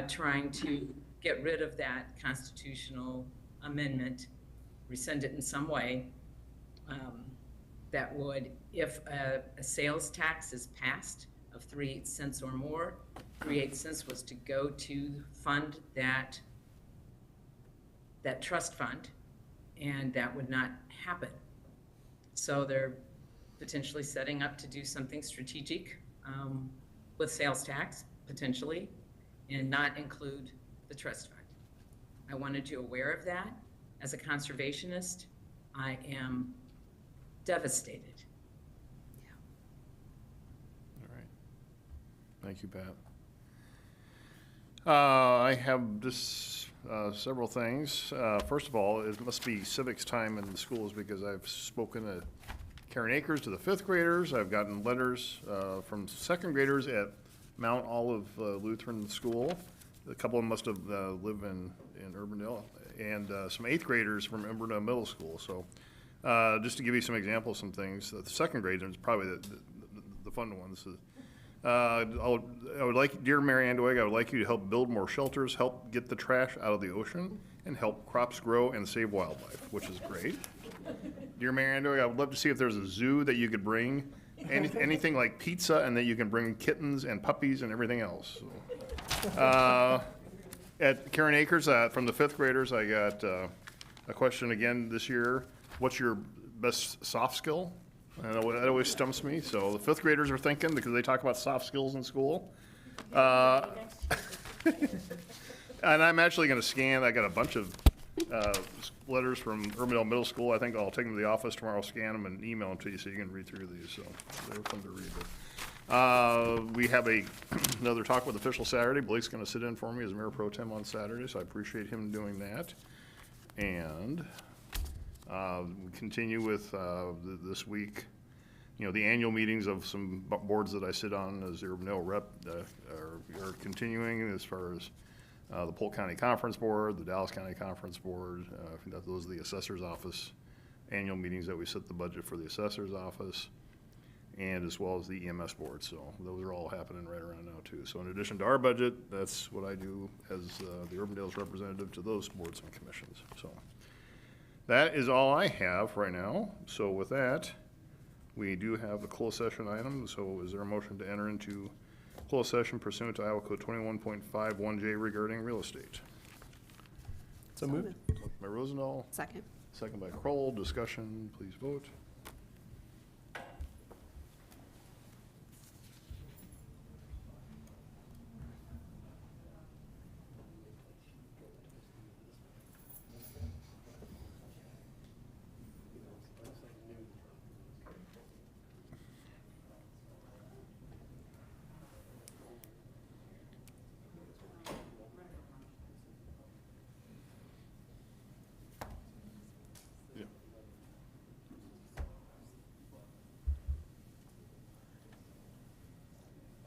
trying to get rid of that constitutional amendment, rescind it in some way, that would, if a sales tax is passed of 3/8 cents or more, 3/8 cents was to go to fund that trust fund, and that would not happen. So they're potentially setting up to do something strategic with sales tax, potentially, and not include the trust fund. I wanted you aware of that. As a conservationist, I am devastated. All right. Thank you, Pat. I have just several things. First of all, it must be civics time in the schools because I've spoken to Karen Akers to the 5th graders. I've gotten letters from 2nd graders at Mount Olive Lutheran School. A couple of them must have lived in Urbandale, and some 8th graders from Urbandale Middle School. So just to give you some examples, some things, the 2nd graders, probably the fun ones. I would like, dear Mary Andoig, I would like you to help build more shelters, help get the trash out of the ocean, and help crops grow and save wildlife, which is great. Dear Mary Andoig, I would love to see if there's a zoo that you could bring, anything like pizza, and that you can bring kittens and puppies and everything else. So, at Karen Akers, from the 5th graders, I got a question again this year. What's your best soft skill? And that always stumps me. So the fifth graders are thinking, because they talk about soft skills in school. And I'm actually gonna scan, I got a bunch of letters from Urbandale Middle School. I think I'll take them to the office tomorrow, scan them, and email them to you so you can read through these, so they're fun to read. We have another Talk with Official Saturday. Blake's gonna sit in for me as Mayor Pro Tem on Saturday, so I appreciate him doing that. And we continue with this week, you know, the annual meetings of some boards that I sit on as the Urbandale rep are continuing as far as the Polk County Conference Board, the Dallas County Conference Board. I think that those are the assessor's office annual meetings that we set the budget for the assessor's office, and as well as the EMS board. So those are all happening right around now too. So in addition to our budget, that's what I do as the Urbandale's representative to those boards and commissions. So that is all I have right now. So with that, we do have a closed session item. So is there a motion to enter into closed session pursuant to Iowa Code 21.51J regarding real estate? So moved. Motion by Rosendahl, Second. second by Kroll. Discussion, please vote.